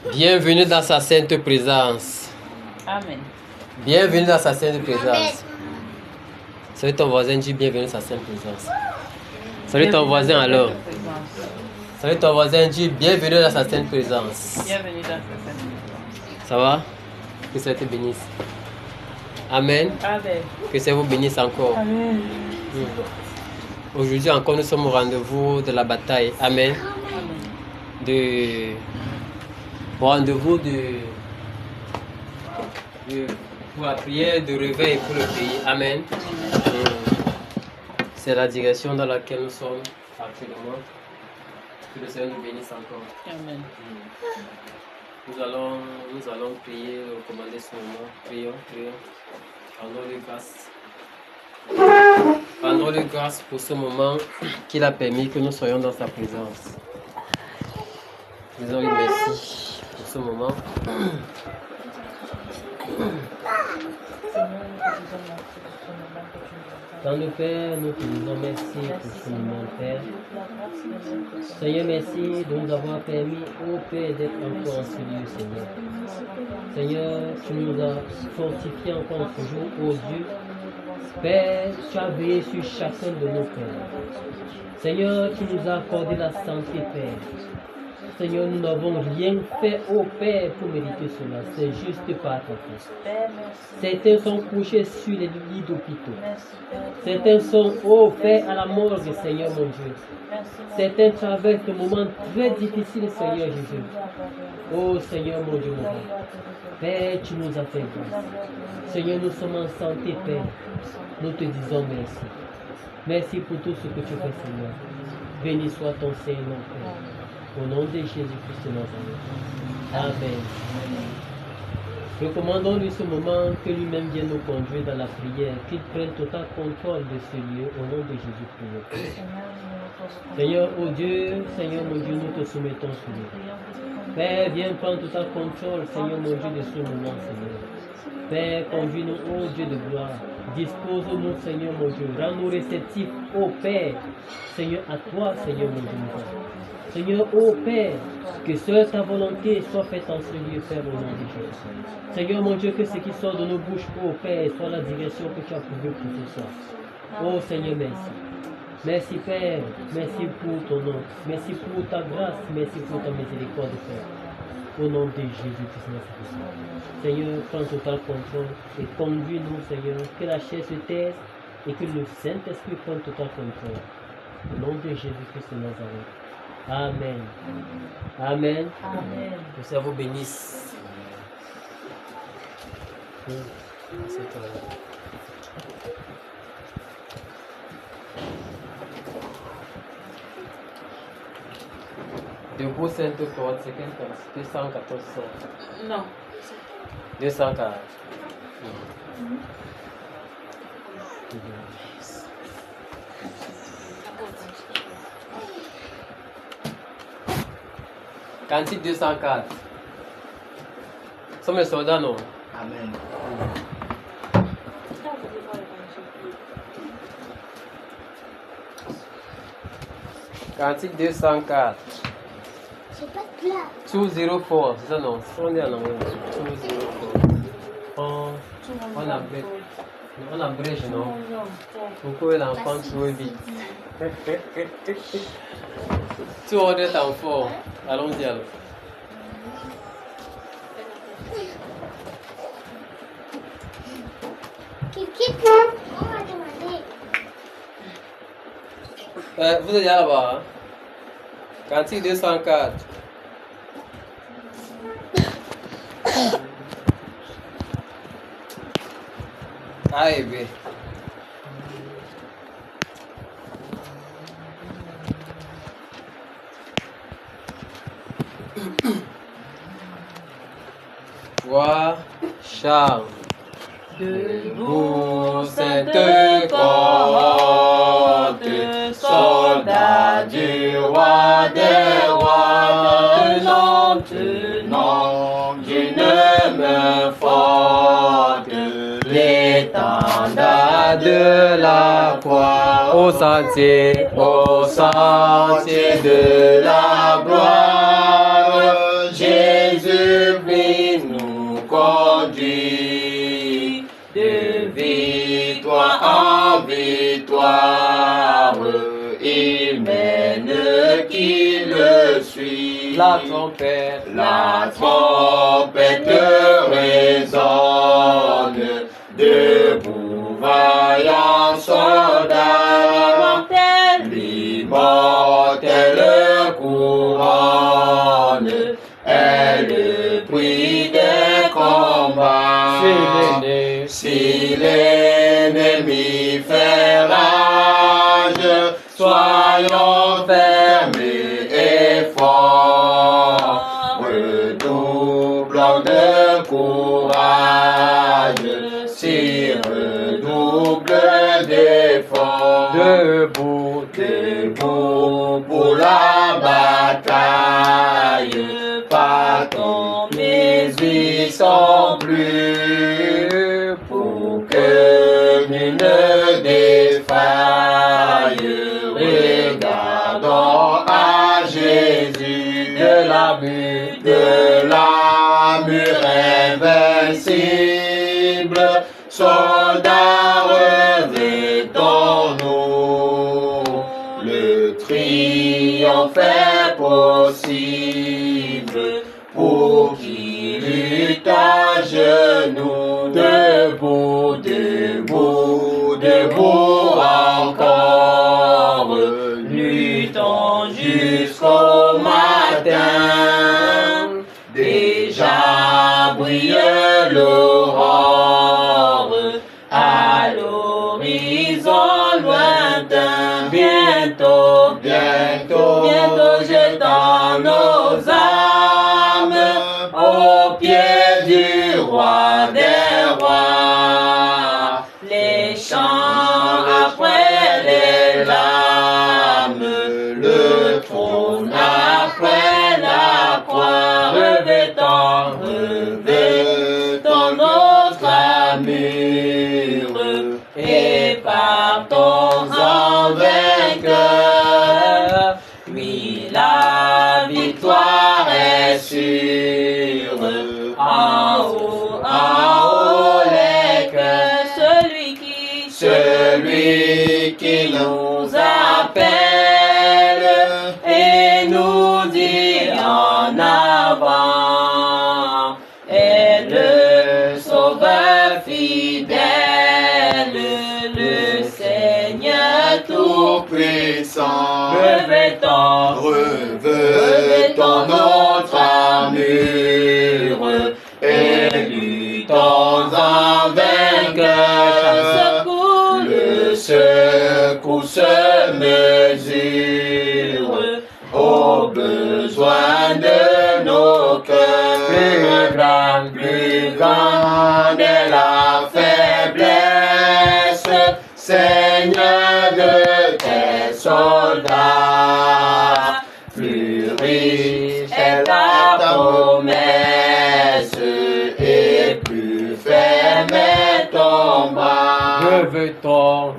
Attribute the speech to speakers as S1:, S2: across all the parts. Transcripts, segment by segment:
S1: Bienvenue dans sa sainte présence.
S2: Amen.
S1: Bienvenue dans sa sainte présence. Salut ton voisin, dis bienvenue dans sa sainte présence. Salut ton voisin alors. Salut ton voisin, dis bienvenue dans sa sainte présence.
S2: Bienvenue dans sa sainte présence.
S1: Ça va? Que ça te bénisse. Amen.
S2: Amen.
S1: Que ça vous bénisse encore.
S2: Amen.
S1: Aujourd'hui encore, nous sommes au rendez-vous de la bataille. Amen. Rendez-vous pour la prière de réveil pour le pays. Amen. C'est la direction dans laquelle nous sommes actuellement. Que le Seigneur nous bénisse encore.
S2: Amen.
S1: Nous allons prier, recommander ce moment. Prions. Rendons-lui grâce. Rendons-lui grâce pour ce moment qu'il a permis que nous soyons dans sa présence. Disons-lui merci pour ce moment. Dans le Père, nous te disons merci pour ce moment, Père. Seigneur, merci de nous avoir permis, ô Père, d'être encore en ce lieu, Seigneur. Seigneur, tu nous as fortifiés encore ce jour, ô Dieu. Père, tu as veillé sur chacun de nos pères. Seigneur, tu nous as accordé la santé, Père. Seigneur, nous n'avons rien fait, ô Père, pour mériter cela. C'est juste par ta force. Certains sont couchés sur les lits d'hôpitaux. Certains sont, ô Père, à la morgue, Seigneur mon Dieu. Certains traversent des moments très difficiles, Seigneur Jésus. Ô Seigneur mon Dieu, mon Père. Père, tu nous as fait grâce. Seigneur, nous sommes en santé, Père. Nous te disons merci. Merci pour tout ce que tu fais, Seigneur. Béni soit ton Seigneur, Père. Au nom de Jésus-Christ de Nazareth. Amen. Recommandons-lui ce moment que lui-même vienne nous conduire dans la prière, qu'il prenne total contrôle de ce lieu. Au nom de Jésus-Christ. Seigneur, oh Dieu, Seigneur mon Dieu, nous te soumettons ce lieu. Père, viens prendre total contrôle, Seigneur mon Dieu, de ce moment, Seigneur. Père, conduis-nous, ô Dieu de gloire. Dispose-nous, Seigneur mon Dieu. Rends-nous réceptifs, ô Père. Seigneur, à toi, Seigneur mon Dieu. Seigneur, ô Père, que seule ta volonté soit faite en ce lieu, Père, au nom de Jésus. Seigneur mon Dieu, que ce qui sort de nos bouches, ô Père, soit la direction que tu as prévue pour ce soir. Ô Seigneur, merci. Merci, Père. Merci pour ton nom. Merci pour ta grâce. Merci pour ta miséricorde, Père. Au nom de Jésus-Christ. Seigneur, prends total contrôle et conduis-nous, Seigneur, que la chair se taise et que le Saint-Esprit prenne total contrôle. Au nom de Jésus-Christ de Nazareth. Amen. Amen.
S2: Amen.
S1: Que le Seigneur vous bénisse. Debout Sainte Croix, c'est quelle classe? 214.
S2: Non.
S1: 240. Cantique 204. Sommes les soldats, non?
S3: Amen.
S1: Cantique 204.
S4: J'ai pas de place.
S1: 204, c'est ça non? On est en anglais. 204. On abrège, non? Pourquoi l'enfant trop vite? 200 enfants. Allons-y alors.
S4: On va demander.
S1: Vous êtes là-bas, hein? Cantique 204. A et B. Voix, charme.
S2: Debout,
S1: Sainte
S2: cohorte, soldats du roi des rois, tenant d'une main forte l'étendard de la croix,
S1: au sentier
S2: de la gloire, Jésus gloire, il mène qui le suit.
S1: La trompette
S2: résonne, debout vaillant soldat, l'immortelle couronne, est le prix des combats. Si l'ennemi fait rage, soyons fermés et forts, redoublons de courage, si redouble d'efforts. Debout pour la bataille, partons, mes vies sont plus, pour que nul ne défaille. Regardons à Jésus de la mure invincible, soldats revêtons-nous, le triomphe est possible pour qui lutte à genoux, debout encore, luttons jusqu'au matin, déjà brille l'aurore, à l'horizon lointain, bientôt jetant nos âmes aux pieds du roi des rois, les chants après les larmes, le trône après la croix, revêtons notre armure et partons en vainqueur. Oui, la victoire est sûre. En haut les cœurs, celui qui nous appelle et nous dit en avant, est le sauveur fidèle, le Seigneur tout-puissant. Revêtons notre armure et luttons en vainqueur. Le secours se mesure aux besoins de nos cœurs. Plus grande est la faiblesse, Seigneur de tes soldats. Plus riche est ta promesse et plus ferme est ton bras. Revêtons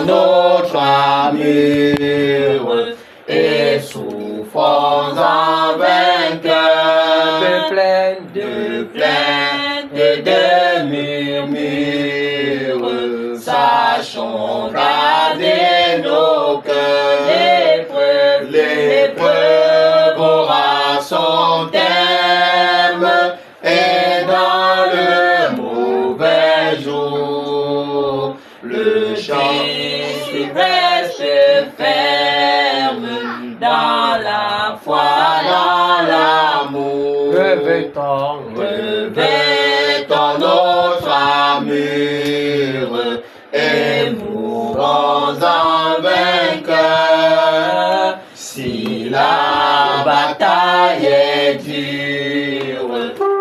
S2: notre armure et souffrons en vainqueur. De plaintes et de murmures, sachons garder nos cœurs. L'épreuve aura son terme et dans le mauvais jour, le Christ reste ferme dans la foi, dans l'amour. Revêtons notre armure et mourons en vainqueur. Si la bataille est dure,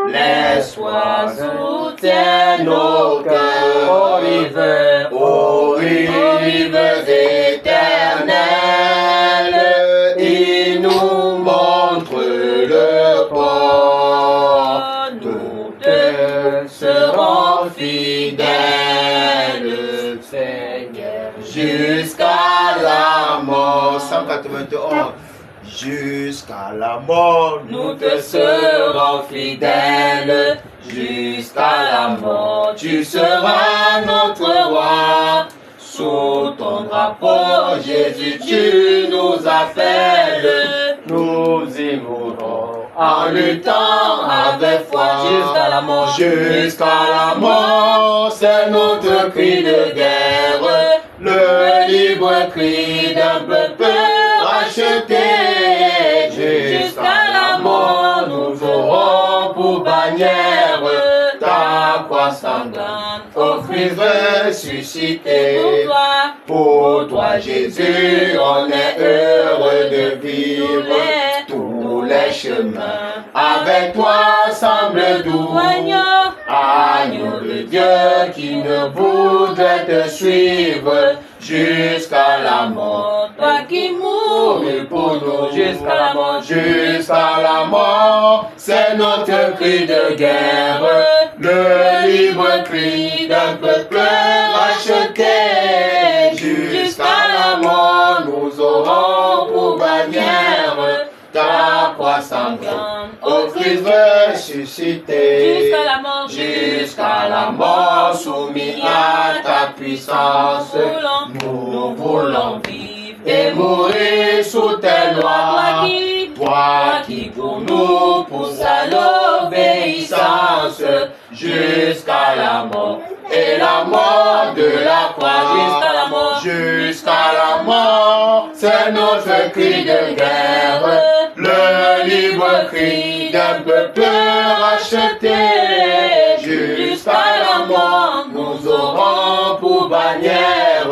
S2: laisse-toi soutiennent nos cœurs. Ô rives éternelles, il nous montre le port. Nous te serons fidèles, Seigneur, jusqu'à la mort. 191. Jusqu'à la mort, nous te serons fidèles. Jusqu'à la mort, tu seras notre roi. Sous ton drapeau, Jésus, tu nous appelles. Nous y mourrons en luttant avec foi jusqu'à la mort. Jusqu'à la mort, c'est notre cri de guerre. Le libre cri d'un peuple racheté. Jusqu'à la mort, nous aurons pour bannière ta croix sanglante, ô Christ ressuscité. Pour toi, Jésus, on est heureux de vivre tous les chemins. Avec toi semble doux, agneau de Dieu qui ne voudrait te suivre jusqu'à la mort. Toi qui mourus pour nous jusqu'à la mort. Jusqu'à la mort, c'est notre cri de guerre. Le libre cri d'un peuple racheté. Jusqu'à la mort, nous aurons pour bannière ta croix sanglante, ô Christ ressuscité. Jusqu'à la mort, jusqu'à la mort, soumis à ta puissance, nous voulons vivre et mourir sous tes lois. Toi qui pour nous pousse à l'obéissance, jusqu'à la mort et la mort de la croix. Jusqu'à la mort, jusqu'à la mort, c'est notre cri de guerre. Le libre cri d'un peuple racheté. Jusqu'à la mort, nous aurons pour bannière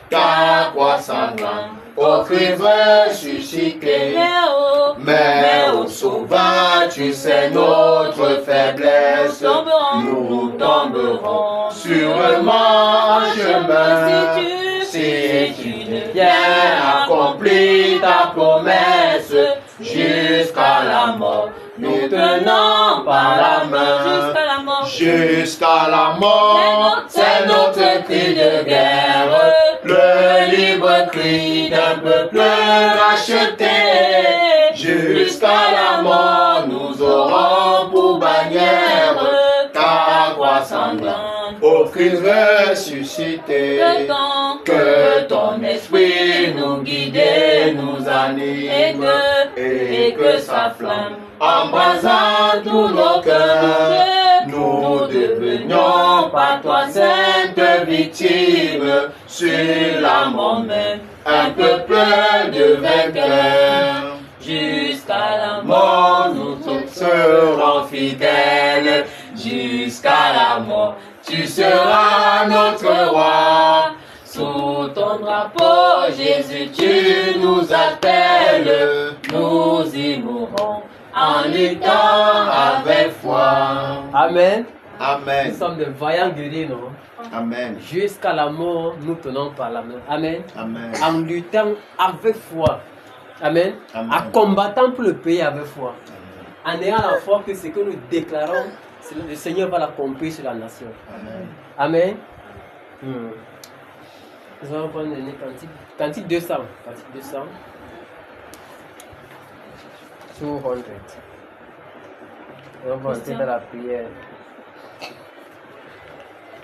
S2: ta croix sanglante, ô Christ ressuscité. Mais ô Sauveur, tu sais notre faiblesse. Nous tomberons sûrement en chemin. Si tu ne viens accomplir ta promesse jusqu'à la mort, nous tenons par la main. Jusqu'à la mort, c'est notre cri de guerre. Le libre cri d'un peuple racheté. Jusqu'à la mort, nous aurons pour bannière ta croix sanglante, ô Christ ressuscité. Que ton esprit nous guide et nous anime, et que sa flamme embrasant tous nos cœurs, nous devenions par toi sainte victime sur la mort même, un peuple de vainqueurs. Jusqu'à la mort, nous serons fidèles. Jusqu'à la mort, tu seras notre roi. Sous ton drapeau, Jésus, tu nous appelles. Nous y mourrons en luttant avec foi.
S1: Amen.
S2: Amen.
S1: Nous sommes de vaillants guerriers, non?
S2: Amen.
S1: Jusqu'à la mort, nous tenons par la main. Amen.
S2: Amen.
S1: En luttant avec foi. Amen.
S2: Amen.
S1: En combattant pour le pays avec foi. En ayant la foi que ce que nous déclarons, le Seigneur va l'accomplir sur la nation.
S2: Amen.
S1: Amen. Nous allons prendre le cantique 200. Cantique 200. 200. Nous allons entrer dans la prière.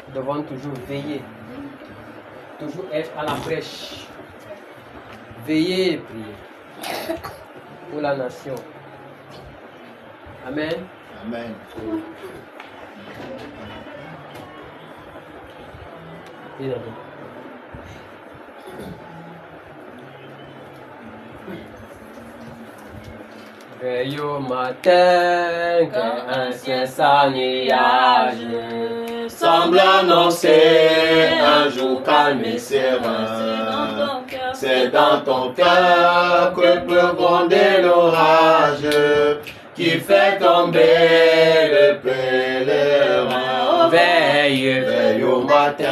S1: Nous devons toujours veiller. Toujours être à la brèche. Veiller et prier. Pour la nation. Amen.
S2: Amen.
S1: Et là-bas. Veille au matin, qu'un ciel sans nuage
S2: Semble annoncer un jour calme et serein. C'est dans ton cœur que peut gronder l'orage qui fait tomber le pèlerin.
S1: Veille,
S2: Veille au matin,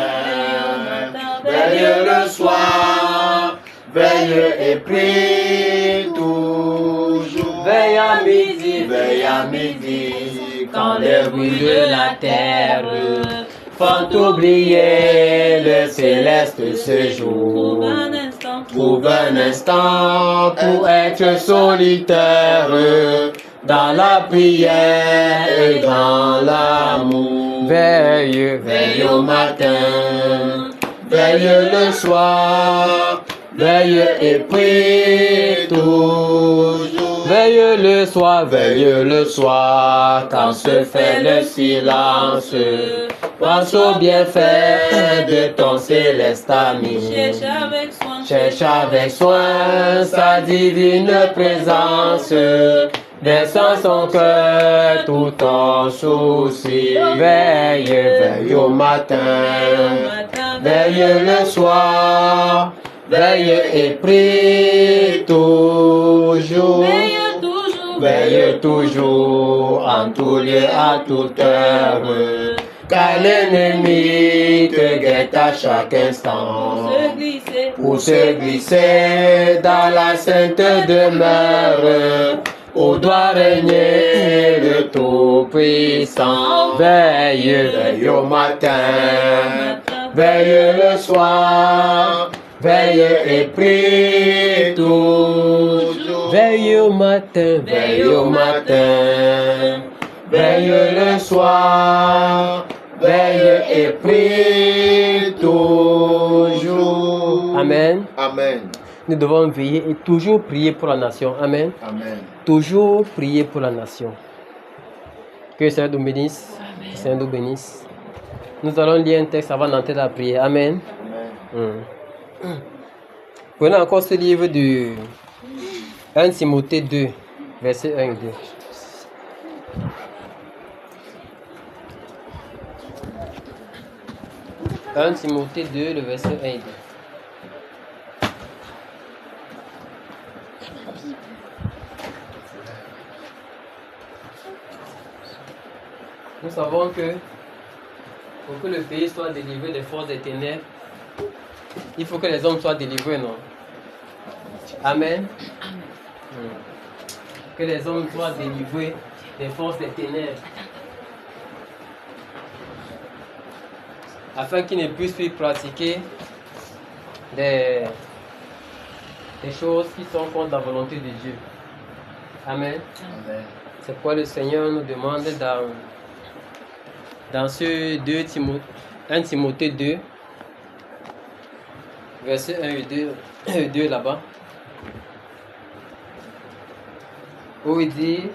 S2: veille le soir, veille et prie toujours.
S1: veille à midi,
S2: Veille à midi,
S1: quand les bruits de la terre font oublier le céleste séjour.
S2: trouve un instant pour être solitaire dans la prière et dans l'amour.
S1: Veille,
S2: Veille au matin, veille le soir, veille et prie toujours. Veille le soir, quand se fait le silence. Pense au bienfait de ton céleste ami. Cherche avec soin sa divine présence. Descends son cœur tout en souci. Veille, veille au matin, veille le soir, veille et prie toujours. Veille toujours, en tout lieu, à toute heure. Car l'ennemi te guette à chaque instant. Pour se glisser dans la sainte demeure, où doit régner le Tout-Puissant. Veille, veille au matin, veille le soir, veille et prie toujours. Veille au matin, veille au matin, veille le soir, veille et prie toujours. Amen.
S1: Amen. Nous devons veiller et toujours prier pour la nation. Amen.
S2: Amen.
S1: Toujours prier pour la nation. Que le Seigneur nous bénisse. Que le Seigneur nous bénisse. Nous allons lire un texte avant d'entrer dans la prière. Amen.
S2: Amen.
S1: Prenons encore ce livre de 1 Timothée 2, versets 1 et 2. « 1 Timothée 2, le verset 1 et 2. Nous savons que pour que le pays soit délivré des forces des ténèbres, il faut que les hommes soient délivrés, non? Amen. Que les hommes soient délivrés des forces des ténèbres, afin qu'ils ne puissent plus pratiquer des choses qui sont contre la volonté de Dieu. Amen.
S2: Amen.
S1: C'est pourquoi le Seigneur nous demande dans ce 1 Timothée 2, verset 1 et 2 là-bas, où il dit: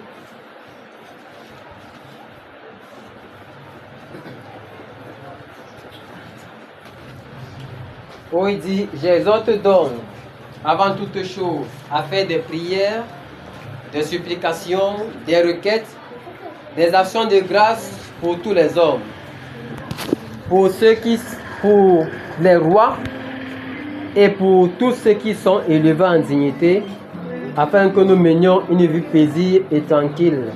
S1: j'exhorte donc avant toute chose à faire des prières, des supplications, des requêtes, des actions de grâce pour tous les hommes, pour les rois et pour tous ceux qui sont élevés en dignité, afin que nous menions une vie paisible et tranquille,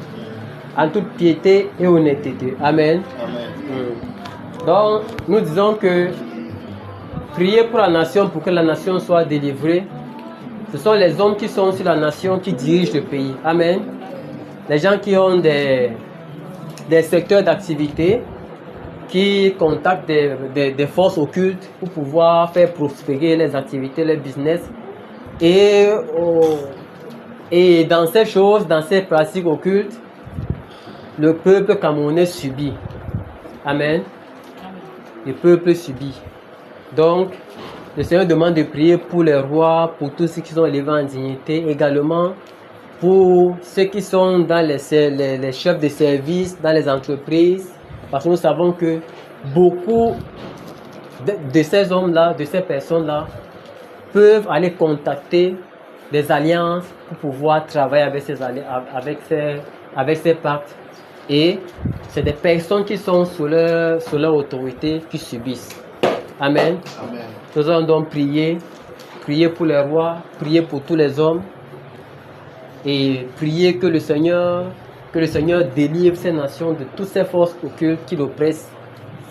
S1: en toute piété et honnêteté. Amen.
S2: Amen.
S1: Donc, nous disons que prier pour la nation, pour que la nation soit délivrée, ce sont les hommes qui sont sur la nation qui dirigent le pays. Amen. Les gens qui ont des secteurs d'activité, qui contactent des forces occultes pour pouvoir faire prospérer les activités, les business. Et dans ces choses, dans ces pratiques occultes, le peuple camerounais subit. Amen. Le peuple subit. Donc, le Seigneur demande de prier pour les rois, pour tous ceux qui sont élevés en dignité, également pour ceux qui sont dans les chefs de service, dans les entreprises, parce que nous savons que beaucoup de ces hommes-là, de ces personnes-là, peuvent aller contacter des alliances pour pouvoir travailler avec ces pactes. Et c'est des personnes qui sont sous leur autorité qui subissent. Amen.
S2: Amen.
S1: Nous allons donc prier pour les rois, prier pour tous les hommes et prier que le Seigneur délivre ces nations de toutes ces forces occultes qui l'oppressent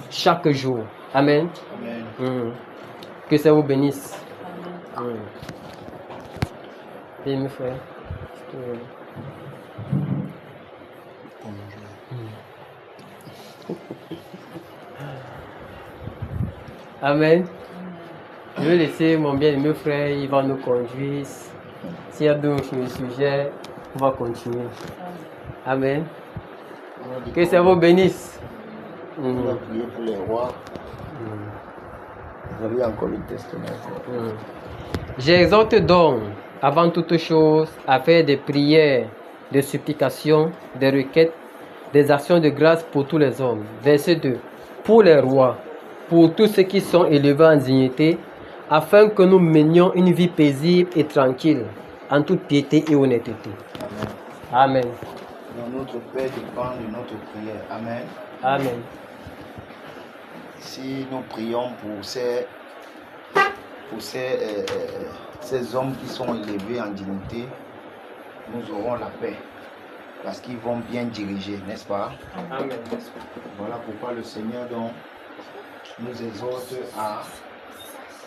S1: chaque jour. Amen.
S2: Amen.
S1: Que ça vous bénisse. Bien, mes frères. Amen. Je vais laisser mon bien-aimé frère, il va nous conduire. S'il y a d'autres sujets, on va continuer. Amen. Que ça vous bénisse.
S2: On va prier pour les rois.
S3: Vous avez encore le testament.
S2: J'exhorte donc, avant toute chose, à faire des prières, des supplications, des requêtes, des actions de grâce pour tous les hommes. Verset 2. Pour les rois, pour tous ceux qui sont élevés en dignité, afin que nous menions une vie paisible et tranquille, en toute piété et honnêteté.
S3: Amen.
S2: Amen.
S3: Dans notre paix dépend de notre prière. Amen.
S2: Amen.
S3: Si nous prions pour ces hommes qui sont élevés en dignité, nous aurons la paix. Parce qu'ils vont bien diriger, n'est-ce pas?
S2: Amen.
S3: Voilà pourquoi le Seigneur donc nous exhorte à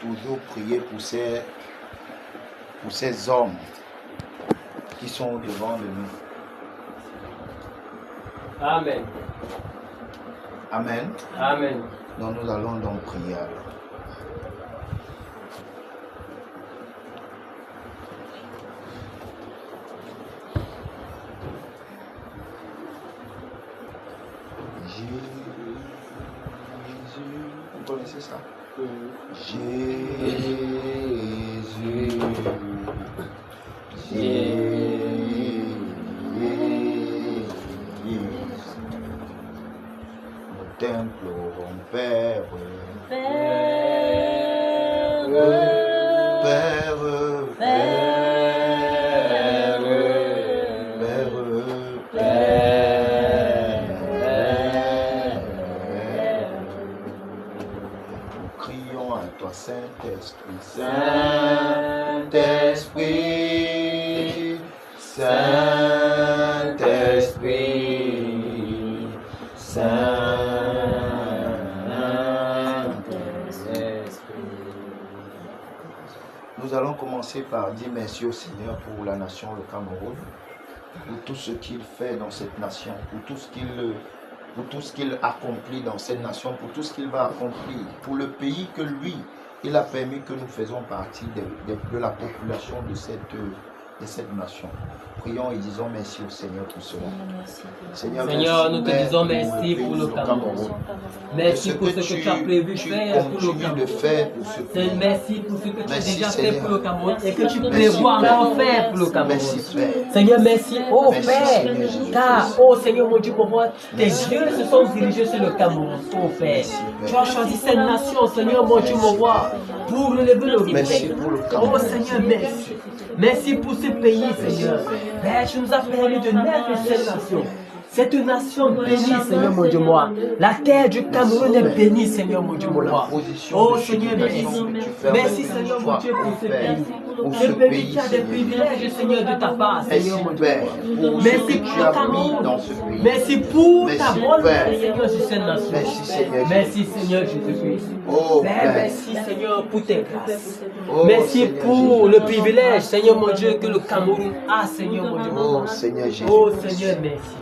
S3: toujours prier pour ces hommes qui sont devant de nous.
S2: Amen.
S3: Amen.
S2: Amen.
S3: Donc nous allons donc prier alors. Jésus, vous connaissez ça? Jésus, nous t'implorons, Père, nous crions à toi, Saint-Esprit, Saint-Esprit, Saint-Esprit, Saint-Esprit. Nous allons commencer par dire merci au Seigneur pour la nation, le Cameroun, pour tout ce qu'il fait dans cette nation, pour tout ce qu'il accomplit dans cette nation, pour tout ce qu'il va accomplir, pour le pays que lui, il a permis que nous faisons partie de la population de cette nation. Prions et disons merci au Seigneur pour cela.
S1: Seigneur, nous te disons merci pour le Cameroun. Merci pour ce que tu as prévu faire pour le Cameroun. Merci pour ce que tu as déjà fait pour le Cameroun et que tu prévois encore faire pour le Cameroun. Seigneur, merci, oh Père, car, oh Seigneur mon Dieu, pour moi, tes yeux se sont dirigés sur le Cameroun, oh Père. Tu as choisi cette nation, Seigneur mon Dieu, mon roi, pour relever le
S3: Merci pour le Cameroun.
S1: Oh Seigneur, merci. Merci pour ce pays, Seigneur. Père, tu nous as permis de naître cette nation. Cette nation bénie, Seigneur mon Dieu, moi. La terre du Cameroun est bénie, Seigneur mon Dieu, moi. Oh Seigneur, merci. Merci, Seigneur mon Dieu, pour ce pays. Ce pays qui a des privilèges, Seigneur, de ta part, Seigneur mon Dieu. Merci pour le Cameroun. Merci pour ta bonne main, Seigneur, sur cette nation. Merci, Seigneur Jésus-Christ. Père, merci, Seigneur, pour tes grâces. Merci pour le privilège, Seigneur mon Dieu, que le Cameroun a, Seigneur mon Dieu.
S3: Oh Seigneur Jésus.
S1: Oh Seigneur, merci.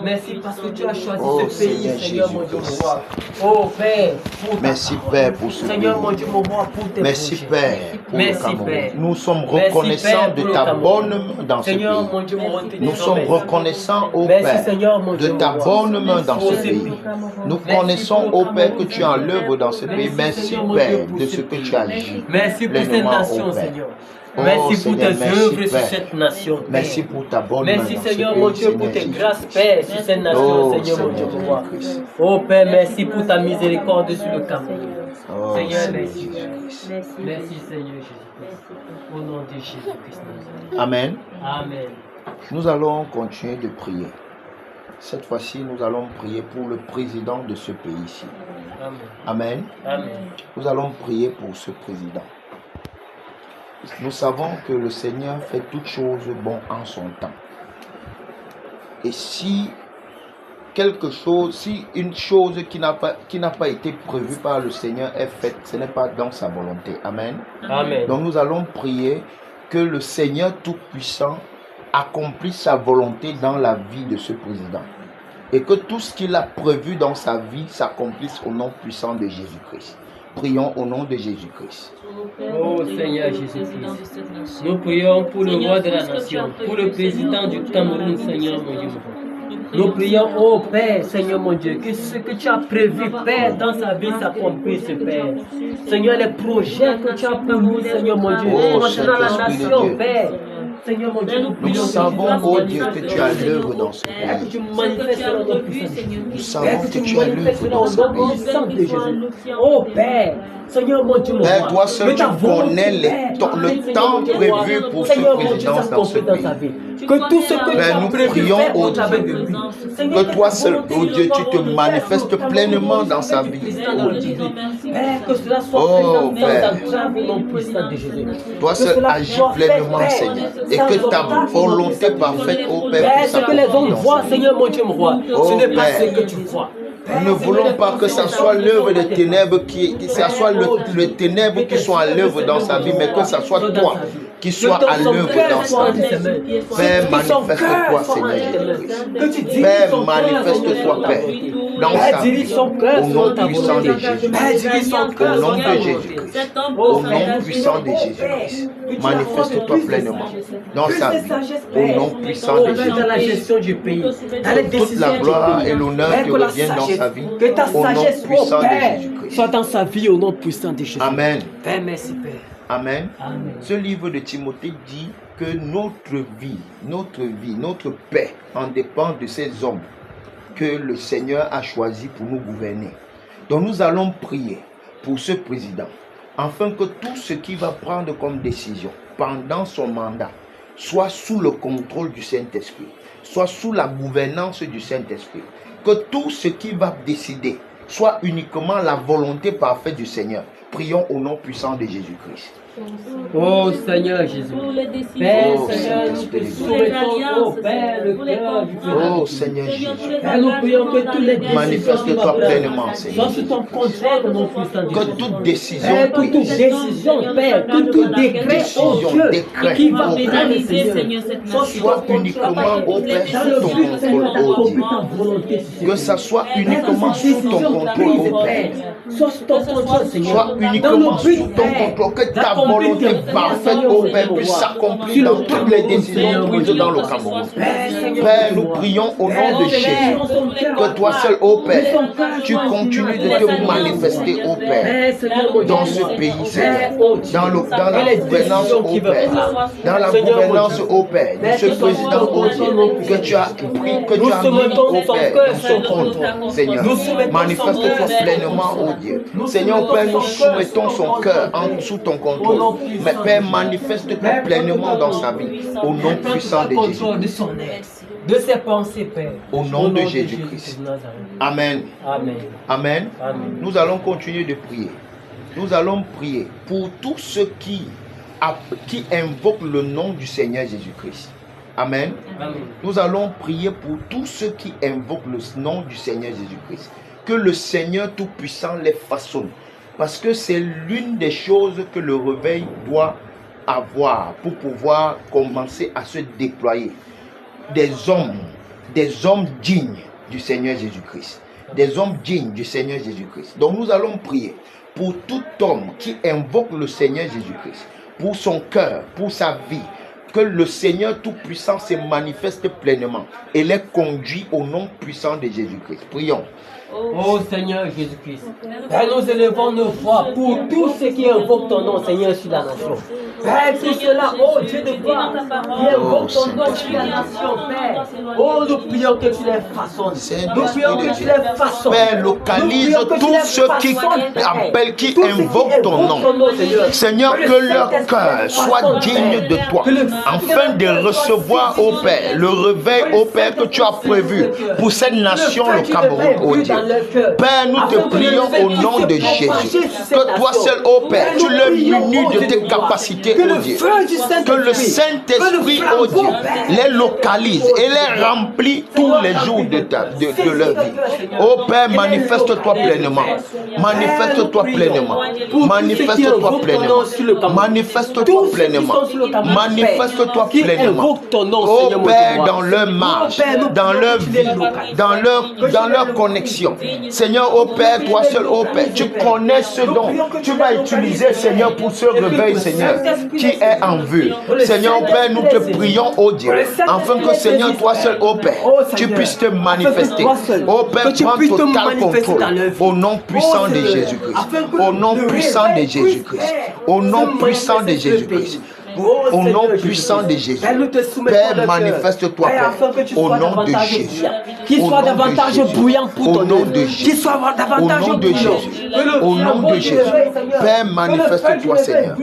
S1: Merci parce que tu as choisi ce pays, Seigneur mon Dieu, mon roi. Oh Père, pour ta
S3: merci Père pour ce
S1: Seigneur
S3: pays.
S1: mon Dieu, mon roi, pour tes
S3: Merci
S1: projets.
S3: Père pour le
S1: Merci
S3: Cameroun.
S1: Père.
S3: Nous sommes
S1: Merci,
S3: reconnaissants
S1: Père,
S3: de
S1: pour le
S3: ta
S1: Cameroun.
S3: bonne main dans ce
S1: Seigneur
S3: pays.
S1: mon Dieu, mon roi,
S3: Nous sommes reconnaissants, ô
S1: Merci,
S3: Père,
S1: Seigneur, mon Dieu,
S3: de
S1: mon
S3: ta
S1: roi.
S3: bonne main dans
S1: Pour
S3: ce
S1: ce
S3: pays.
S1: pays.
S3: Nous
S1: Merci
S3: connaissons,
S1: pour
S3: ô
S1: le
S3: Père, que
S1: Cameroun.
S3: tu es en l'œuvre dans ce pays.
S1: Merci,
S3: Merci,
S1: Seigneur, mon
S3: Père,
S1: Dieu, pour
S3: de
S1: ce
S3: ce que
S1: pays.
S3: tu agis.
S1: Merci pour cette
S3: Pleinement,
S1: nation,
S3: ô Père.
S1: Seigneur.
S3: Oh,
S1: Merci pour
S3: Seigneur,
S1: tes
S3: merci,
S1: œuvres sur
S3: Père.
S1: cette nation. Père.
S3: Merci pour ta bonne main
S1: Merci
S3: dans
S1: Seigneur
S3: ce
S1: mon
S3: pays,
S1: Dieu pour tes
S3: Seigneur
S1: grâces,
S3: Jésus.
S1: Père, sur cette nation,
S3: Oh,
S1: Seigneur mon Dieu, mon roi.
S3: Jésus-Christ.
S1: Oh Père, merci pour ta miséricorde sur le Cameroun.
S3: Oh,
S1: Seigneur,
S3: Seigneur
S1: merci.
S3: Jésus-Christ.
S1: Merci Seigneur Jésus-Christ. Au nom de Jésus-Christ.
S3: Amen.
S1: Amen.
S3: Nous allons continuer de prier. Cette fois-ci, nous allons prier pour le président de ce pays-ci.
S1: Amen.
S3: Amen.
S1: Amen.
S3: Nous allons prier pour ce président. Nous savons que le Seigneur fait toutes choses bon en son temps. Et si quelque chose, si une chose qui n'a pas été prévue par le Seigneur est faite, ce n'est pas dans sa volonté. Amen.
S1: Amen.
S3: Donc nous allons prier que le Seigneur Tout-Puissant accomplisse sa volonté dans la vie de ce président. Et que tout ce qu'il a prévu dans sa vie s'accomplisse au nom puissant de Jésus-Christ. Prions au nom de Jésus-Christ.
S1: Oh Seigneur Jésus-Christ. Nous prions pour le roi de la nation, pour le président du Cameroun, Seigneur mon Dieu. Nous prions, oh Père, Seigneur mon Dieu, que ce que tu as prévu, Père, dans sa vie s'accomplisse, Père. Seigneur, les projets que tu as pour nous, Seigneur mon Dieu, concernant la nation, Père. Seigneur mon Dieu,
S3: nous savons, oh Dieu, que tu as l'œuvre dans ce pays.
S1: Que tu manifestes dans notre puissance.
S3: Nous savons que tu as l'œuvre dans ce pays.
S1: Oh Père, Seigneur mon Dieu,
S3: Père, toi seul tu connais le temps prévu pour ce président dans ce pays.
S1: Que tout ce que
S3: Père, nous prions au Dieu, que toi seul, oh Dieu, tu te manifestes pleinement dans sa vie.
S1: Père, que cela soit
S3: Oh Père,
S1: puissant de Jésus.
S3: toi seul agis pleinement, Seigneur, et que ta volonté parfaite, oh Père,
S1: Père,
S3: puisse
S1: ce que les hommes voient,
S3: s'accomplir.
S1: Seigneur mon Dieu, me voit,
S3: Oh,
S1: ce n'est pas
S3: Père.
S1: ce que tu vois.
S3: Nous ne voulons pas que ça soit l'œuvre des ténèbres ça soit le ténèbre qui soit à l'œuvre dans sa vie, mais que ça soit toi qui soit à l'œuvre dans sa vie. Père, manifeste-toi, Seigneur Jésus-Christ. Père, manifeste-toi, Père, dans sa vie, au nom puissant de Jésus-Christ. Au nom de Jésus-Christ. Au nom puissant de Jésus-Christ. Manifeste-toi pleinement dans sa vie, au nom puissant de
S1: Dans la
S3: Jésus-Christ.
S1: gestion du pays, dans les
S3: Toute
S1: décisions
S3: la
S1: du
S3: gloire
S1: pays.
S3: et l'honneur
S1: Père,
S3: te
S1: que la
S3: reviennent dans
S1: sagesse,
S3: sa vie,
S1: que ta
S3: au nom
S1: sagesse,
S3: puissant
S1: oh
S3: de
S1: Père,
S3: Jésus-Christ.
S1: soit dans sa vie au nom puissant de Jésus.
S3: Amen.
S1: Père, merci Père.
S3: Amen.
S1: Amen.
S3: Ce livre de Timothée dit que notre vie, notre paix en dépend de ces hommes que le Seigneur a choisis pour nous gouverner. Donc nous allons prier pour ce président, afin que tout ce qu'il va prendre comme décision pendant son mandat soit sous le contrôle du Saint-Esprit, soit sous la gouvernance du Saint-Esprit. Que tout ce qu'il va décider soit uniquement la volonté parfaite du Seigneur. Prions au nom puissant de Jésus-Christ.
S1: Oh Seigneur Jésus. Père,
S3: Oh,
S1: Seigneur, nous te soumettons, oh Père, le cœur du
S3: Oh Seigneur Jésus.
S1: Père, nous prions que toutes les décisions
S3: Manifeste-toi pleinement, Seigneur.
S1: soient sous ton contrôle au nom puissant de
S3: Que
S1: Jésus.
S3: toute décision
S1: Père, que toute
S3: prise,
S1: décision, Père, que tout décret, oh Dieu,
S3: décret,
S1: qui va
S3: oh
S1: pénaliser, Seigneur,
S3: soit uniquement au Père sous ton contrôle, oh Dieu. Que ça soit uniquement sous ton contrôle, oh Père.
S1: Soit sous ton contrôle, Seigneur.
S3: Soit uniquement sous ton contrôle. Que ta volonté parfaite, oh Père, puisse s'accomplir dans toutes les décisions prises dans le Cameroun. Père, nous prions au nom de Jésus. Que toi seul, oh Père, tu continues de te manifester, oh Père, dans ce pays, Seigneur. Dans la gouvernance, oh Père. Dans la gouvernance, oh Père, de ce président, oh Dieu, que tu as pris, que tu as mis, oh Père, dans son contrôle, Seigneur. Manifeste-toi pleinement, oh Dieu. Seigneur, Père, nous soumettons son cœur en dessous ton contrôle. Mais Père, manifeste-toi pleinement dans sa vie, au nom puissant de Jésus.
S1: De son être, de ses pensées, Père.
S3: Au nom de Jésus-Christ. Amen.
S1: Amen.
S3: Amen.
S1: Amen.
S3: Nous allons continuer de prier. Nous allons prier pour tous ceux qui invoquent le nom du Seigneur Jésus-Christ. Amen.
S1: Amen.
S3: Nous allons prier pour tous ceux qui invoquent le nom du Seigneur Jésus-Christ. Que le Seigneur Tout-Puissant les façonne. Parce que c'est l'une des choses que le réveil doit avoir pour pouvoir commencer à se déployer. Des hommes dignes du Seigneur Jésus-Christ. Des hommes dignes du Seigneur Jésus-Christ. Donc nous allons prier pour tout homme qui invoque le Seigneur Jésus-Christ, pour son cœur, pour sa vie, que le Seigneur Tout-Puissant se manifeste pleinement et les conduit au nom puissant de Jésus-Christ. Prions.
S1: Oh Seigneur Jésus-Christ, Père, nous élevons nos voix pour tous ceux qui invoquent ton nom, Seigneur, sur la nation. Père, tout cela, oh Dieu de gloire, qui invoquent ton nom sur la nation, Père. Oh, nous prions que tu les façonnes. Nous prions que tu les façonnes.
S3: Père, localise tous ceux qui appellent, qui invoquent ton nom. Seigneur, que leur cœur soit digne de toi, afin de recevoir, ô Père, le réveil, ô Père, que tu as prévu pour cette nation, le Cameroun, ô Dieu. Père, nous te prions au nom de Jésus. Que toi seul, ô Père, tu le munis de tes capacités, ô Dieu. Que le Saint-Esprit, ô Dieu, les localise et les remplit tous les jours de leur vie. Ô Père, manifeste-toi pleinement. Manifeste-toi pleinement. Manifeste-toi pleinement. Manifeste-toi pleinement. Manifeste-toi pleinement. Ô Père, dans leur marche, dans leur vie, dans leur connexion, nations. Seigneur, ô Père, toi seul, ô Père, tu connais ce dont tu vas utiliser, Seigneur, pour ce réveil, Seigneur, qui est en vue. Seigneur, ô Père, nous te prions, ô Dieu, afin que, Seigneur, toi seul, ô Père, tu puisses te manifester. Ô Père, prends total contrôle au nom puissant de Jésus-Christ. Au nom puissant de Jésus-Christ. Au nom puissant de Jésus-Christ. Au nom puissant de Jésus. Père, manifeste-toi, Père, au nom de Jésus.
S2: Qu'il soit davantage bouillant pour ton nom. Qu'il soit davantage bouillant.
S3: Au nom de Jésus. Père, manifeste-toi, Seigneur.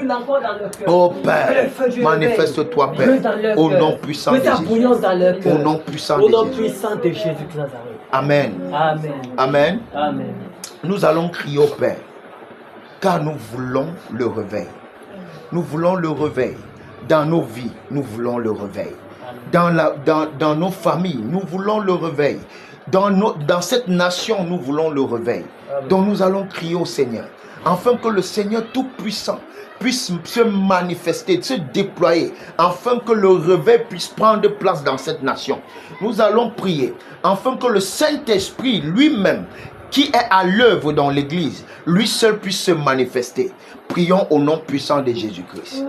S3: Oh Père, manifeste-toi, Père, au nom puissant de Jésus. Au nom puissant de Jésus. Amen.
S1: Amen.
S3: Amen.
S1: Amen.
S3: Nous allons crier au Père, car nous voulons le réveil. Nous voulons le réveil. Dans nos vies, nous voulons le réveil. Dans nos familles, nous voulons le réveil. Dans cette nation, nous voulons le réveil. Donc nous allons crier au Seigneur, afin que le Seigneur Tout-Puissant puisse se manifester, se déployer, afin que le réveil puisse prendre place dans cette nation. Nous allons prier, afin que le Saint-Esprit lui-même, qui est à l'œuvre dans l'Église, lui seul puisse se manifester. Prions au nom puissant de Jésus-Christ.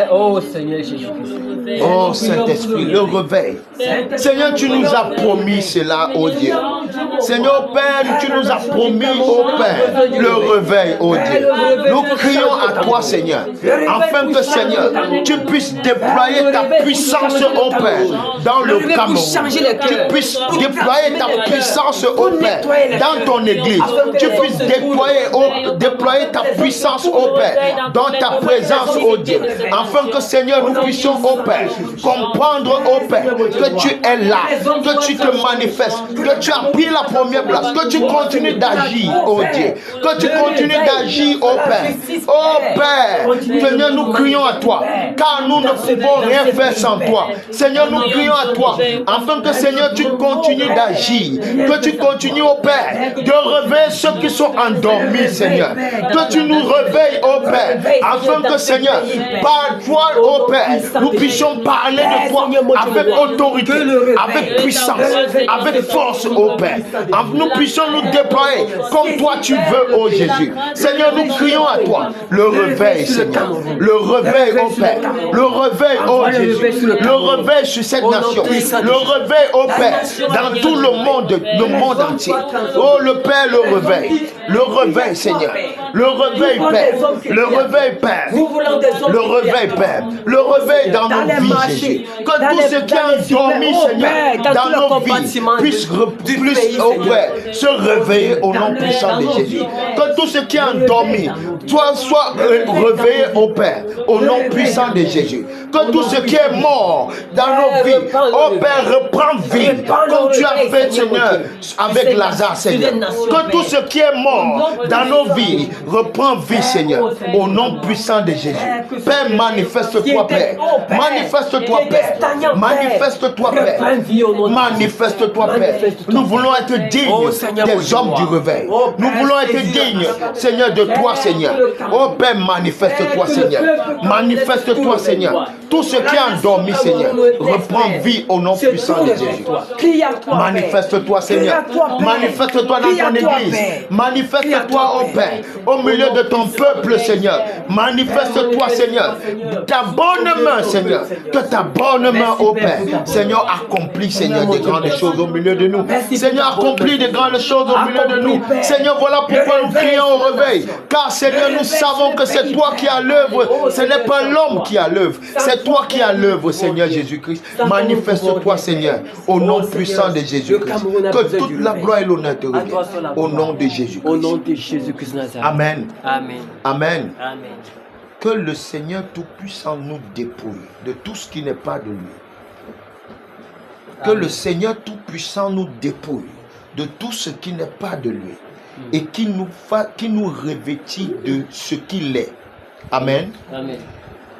S2: Oh Seigneur Jésus-Christ.
S3: Oh Saint-Esprit, le réveil. Seigneur, tu nous as promis cela, oh Dieu. Seigneur Père, tu nous as promis, oh Père, le réveil, oh Dieu. Nous crions à toi, Seigneur, afin que, Seigneur, tu puisses déployer ta puissance, oh Père, dans le Cameroun. Tu puisses déployer ta puissance, oh Père, dans ton Église. Tu puisses déployer ta puissance, oh Père, dans ta présence, oh Dieu, afin que, Seigneur, nous puissions, oh Père, comprendre, oh Père, que tu es là, que tu te manifestes, que tu as pris la première place, que tu continues d'agir, oh Dieu, que tu continues d'agir, oh Père. Oh Père, Seigneur, nous crions à toi, car nous ne pouvons rien faire sans toi. Seigneur, nous crions à toi, afin que, Seigneur, tu continues d'agir, que tu continues, oh Père, de réveiller ceux qui sont endormis, Seigneur, que tu nous réveilles, oh Père, afin que, Seigneur, par toi, oh Père, nous puissions parler de toi avec autorité, avec puissance, avec force, oh Père. Nous puissions nous déployer comme toi tu veux, oh Jésus. Seigneur, nous crions à toi le réveil, Seigneur. Le réveil, oh Père. Le réveil, oh Jésus. Le réveil sur cette nation. Le réveil, oh Père, dans tout le monde entier. Oh le Père, le réveil. Le réveil, Seigneur. Le réveil, Père. Le réveil, Père. Le réveil, Père. Le réveil dans nos vies, Jésus. Que tous ceux qui ont dormi, Seigneur, dans nos vies, puissent oh Père, se réveiller au nom puissant de Jésus. Que tous ceux qui ont dormi soient réveillés, oh Père, au nom puissant de Jésus. Que tout ce qui est mort dans nos vies, oh Père, reprend vie, comme tu as fait, Seigneur, avec Lazare, Seigneur. Que tout ce qui est mort dans nos vies reprend vie, Seigneur, au nom puissant de Jésus. Père, manifeste-toi, Père. Manifeste-toi, Père. Manifeste-toi, Père. Manifeste-toi, Père. Nous voulons être dignes des hommes du réveil. Nous voulons être dignes, Seigneur, de toi, Seigneur. Oh Père, manifeste-toi, Seigneur. Manifeste-toi, Seigneur. Tout ce qui est endormi, Seigneur, reprend vie au nom puissant de Jésus. Manifeste-toi, Seigneur. Manifeste-toi dans ton église. Manifeste-toi, oh Père, au milieu de ton peuple, Seigneur. Manifeste-toi, Seigneur. Ta bonne main, Seigneur. Que ta bonne main, oh Père, Seigneur, accomplit, Seigneur, des grandes choses au milieu de nous. Seigneur, accomplit des grandes choses au milieu de nous. Seigneur, voilà pourquoi nous crions au réveil. Car, Seigneur, nous savons que c'est toi qui as l'œuvre. Ce n'est pas l'homme qui a l'œuvre. C'est toi qui as l'œuvre, Seigneur Jésus-Christ. Manifeste-toi, Seigneur, au nom puissant de Jésus-Christ. Que toute la gloire et l'honneur te reviennent. Au nom de Jésus-Christ.
S2: Au nom de Jésus-Christ Nazareth.
S3: Amen.
S2: Amen.
S3: Amen.
S2: Amen.
S3: Que le Seigneur Tout-Puissant nous dépouille de tout ce qui n'est pas de lui. Que le Seigneur Tout-Puissant nous dépouille de tout ce qui n'est pas de lui. Et qui nous revêtit de ce qu'il est. Amen.
S1: Amen.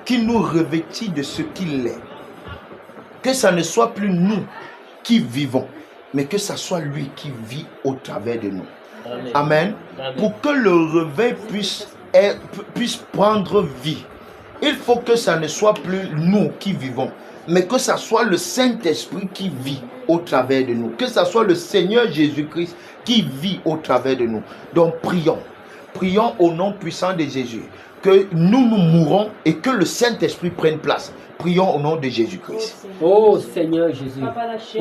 S3: Qui nous revêtit de ce qu'il est. Que ça ne soit plus nous qui vivons, mais que ça soit lui qui vit au travers de nous.
S1: Amen.
S3: Amen.
S1: Amen.
S3: Pour que le réveil puisse prendre vie, il faut que ça ne soit plus nous qui vivons, mais que ce soit le Saint-Esprit qui vit au travers de nous, que ce soit le Seigneur Jésus-Christ qui vit au travers de nous. Donc prions, prions au nom puissant de Jésus, que nous mourons et que le Saint-Esprit prenne place. Prions au nom de Jésus-Christ.
S1: Oh Seigneur Jésus.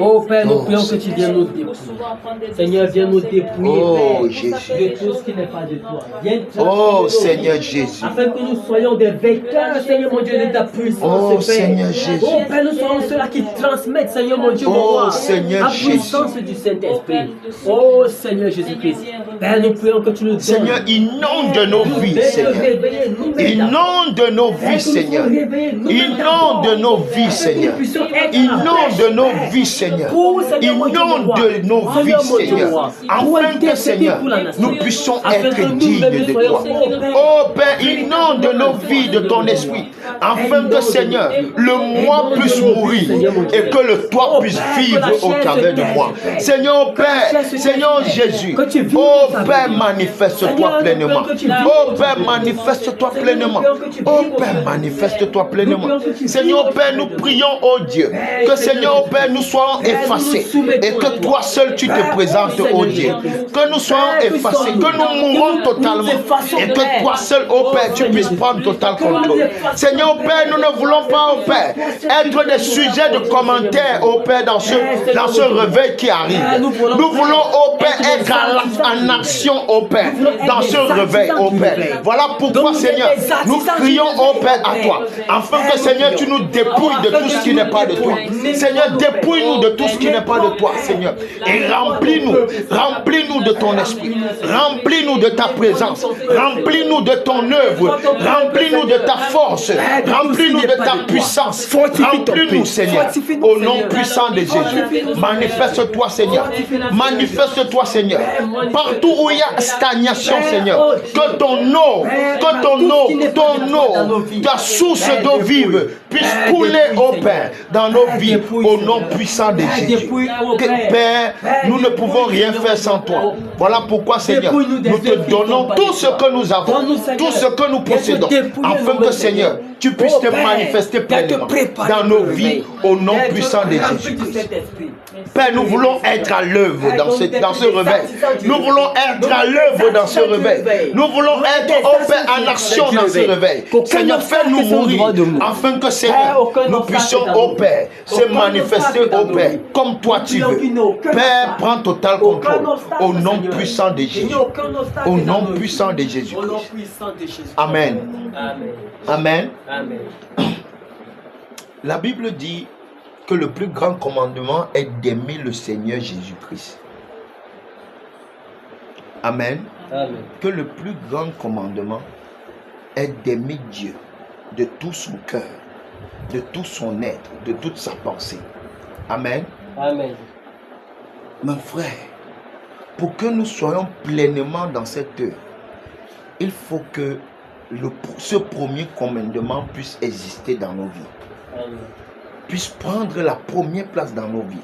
S1: Oh Père, nous prions que tu viennes nous dépouiller. Seigneur, viens nous dépouiller,
S3: Oh
S1: Père,
S3: Jésus.
S1: de tout ce qui n'est pas de toi. Viens
S3: Oh
S1: transformer
S3: Seigneur
S1: nos vies,
S3: Jésus.
S1: afin que nous soyons des vecteurs, Seigneur mon Dieu, de ta puissance,
S3: Oh
S1: Père.
S3: Seigneur Jésus.
S1: Oh Père, nous sommes ceux-là qui transmettent, Seigneur mon Dieu,
S3: Oh,
S1: mon roi,
S3: Seigneur
S1: la
S3: Jésus.
S1: puissance du Saint-Esprit. Oh Seigneur Jésus-Christ. Père, nous prions que tu nous donnes.
S3: Seigneur, inonde nos vies, Seigneur. Inonde nos vies, Seigneur. Inonde nos vies, Seigneur. Inonde nos vies, Seigneur. Inonde nos vies, Seigneur. Afin que, Seigneur, nous puissions être dignes de toi. Oh Père, inonde nos vies de ton esprit. Afin que, Seigneur, le moi puisse mourir et que le toi puisse vivre au travers de moi. Seigneur Père, Seigneur Jésus. Oh Père, manifeste-toi pleinement. Oh Père, manifeste-toi pleinement. Oh Père, manifeste-toi pleinement. Seigneur Père, nous prions, oh Dieu, que Seigneur Père, nous soyons effacés et que toi seul tu te présentes, oh Dieu. Que nous soyons effacés, que nous mourons totalement et que toi seul, oh Père, tu puisses prendre total contrôle. Seigneur Père, nous ne voulons pas, oh Père, être des sujets de commentaires, oh Père, dans ce réveil qui arrive. Nous voulons, oh Père, être en action, oh Père, dans ce réveil, oh Père. Voilà pourquoi, Seigneur, nous crions, oh Père, à toi, afin que, Seigneur, tu nous dépouilles de tout ce qui n'est pas de toi. Seigneur, dépouille-nous de tout ce qui n'est pas de toi, Seigneur. Et remplis-nous de ton esprit. Remplis-nous de ta présence. Remplis-nous de ton œuvre. Remplis-nous de ta force. Remplis-nous de ta puissance. Remplis-nous, Seigneur, au nom puissant de Jésus. Manifeste-toi, Seigneur. Manifeste-toi, Seigneur. Partout où il y a stagnation, Seigneur, que ton eau, ta source d'eau vive puisse couler, ô Père, dans nos vies, au nom puissant de Jésus. Père, nous ne pouvons rien faire sans toi. Voilà pourquoi, Seigneur, nous te donnons tout ce que nous avons, tout ce que nous possédons, afin que, Seigneur, tu puisses te manifester pleinement dans nos vies, au nom puissant de Jésus-Christ. Père, nous voulons être à l'œuvre dans ce réveil. Nous voulons être à l'œuvre dans ce réveil. Nous voulons être, oh Père, en action dans ce réveil. Seigneur, fais-nous mourir afin que, Seigneur, nous puissions, oh Père, se manifester, oh Père, comme toi tu veux. Père, prends total contrôle au nom puissant de Jésus. Au nom puissant de Jésus-Christ. Amen. Amen. La Bible dit que le plus grand commandement est d'aimer le Seigneur Jésus-Christ. Amen. Que le plus grand commandement est d'aimer Dieu de tout son cœur, de tout son être, de toute sa pensée. Amen.
S1: Amen.
S3: Mon frère, pour que nous soyons pleinement dans cette heure, il faut que ce premier commandement puisse exister dans nos vies.
S1: Amen.
S3: Puisse prendre la première place dans nos vies,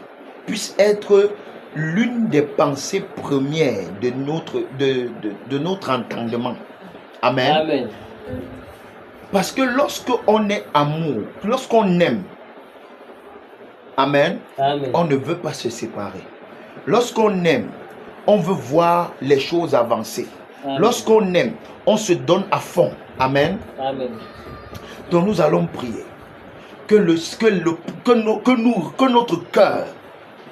S3: puisse être l'une des pensées premières de notre entendement. Amen.
S1: Amen.
S3: Parce que lorsqu'on est amour, lorsqu'on aime, amen,
S1: Amen.
S3: on ne veut pas se séparer. Lorsqu'on aime, on veut voir les choses avancer.
S1: Amen.
S3: Lorsqu'on aime, on se donne à fond. Amen.
S1: Amen.
S3: Donc nous allons prier que notre cœur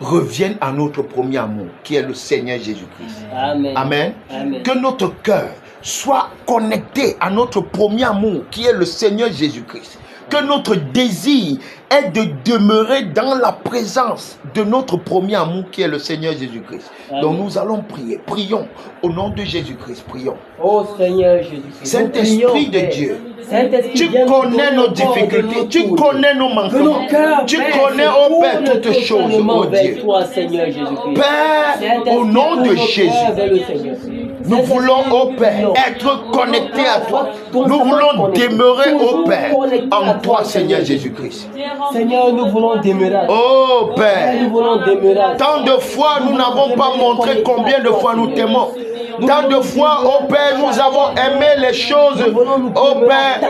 S3: revienne à notre premier amour, qui est le Seigneur Jésus-Christ.
S1: Amen.
S3: Amen.
S1: Amen.
S3: Que notre cœur soit connecté à notre premier amour, qui est le Seigneur Jésus-Christ. Que notre désir est de demeurer dans la présence de notre premier amour, qui est le Seigneur Jésus-Christ. Donc nous allons prier. Prions au nom de Jésus-Christ. Prions.
S1: Oh Seigneur Jésus-Christ.
S3: Saint-Esprit de Dieu, tu connais nos difficultés, tu connais nos manquements, tu connais, oh Père, toutes choses, oh Dieu. Père, au nom de Jésus, nous voulons, oh Père, être connectés à toi. Nous voulons demeurer, oh Père, en toi, Seigneur Jésus-Christ.
S1: Seigneur, nous voulons demeurer.
S3: Oh Père,
S1: nous voulons demeurer.
S3: tant de fois nous n'avons pas montré combien de fois nous t'aimons. Tant de fois, oh Père, nous avons aimé les choses, oh Père,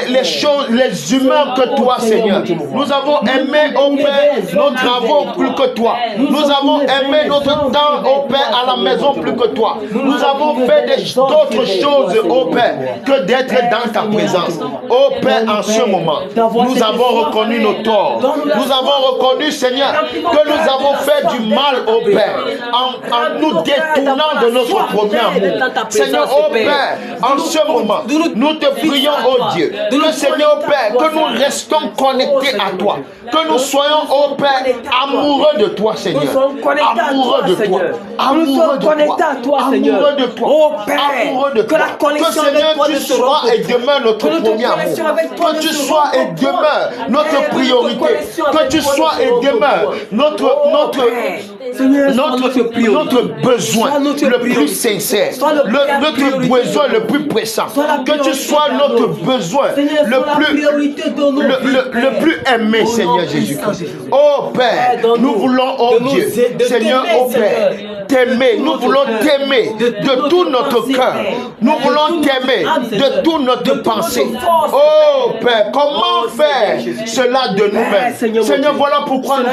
S3: les choses, les humains que toi, Seigneur. Nous avons aimé, oh Père, nos travaux plus que toi. Nous avons aimé notre temps, oh Père, à la maison plus que toi. Nous avons fait d'autres choses, oh Père, que d'être dans ta présence. Oh Père, en ce moment, nous avons reconnu nos torts. Nous avons reconnu, Seigneur, que nous avons fait du mal au Père en nous détournant de notre premier amour. Seigneur, oh Père, en ce moment, nous te prions, oh Dieu, que Seigneur, oh Père, que nous restons connectés à toi, que nous soyons, oh Père, amoureux de toi, Seigneur, amoureux de toi, amoureux de toi, amoureux de toi,
S2: oh Père,
S3: amoureux de toi, que Seigneur, tu sois et demeures notre premier amour, que tu sois et demeures notre priorité, que tu sois et demeures notre besoin le plus sincère, notre besoin le plus pressant, que tu sois notre besoin le plus aimé, Seigneur Jésus-Christ. Oh Père, nous voulons, oh Dieu, Seigneur, oh Père, t'aimer, nous voulons t'aimer de tout notre cœur, nous voulons t'aimer de toute notre pensée. Oh Père, comment faire cela de nous-mêmes? Seigneur, voilà pourquoi nous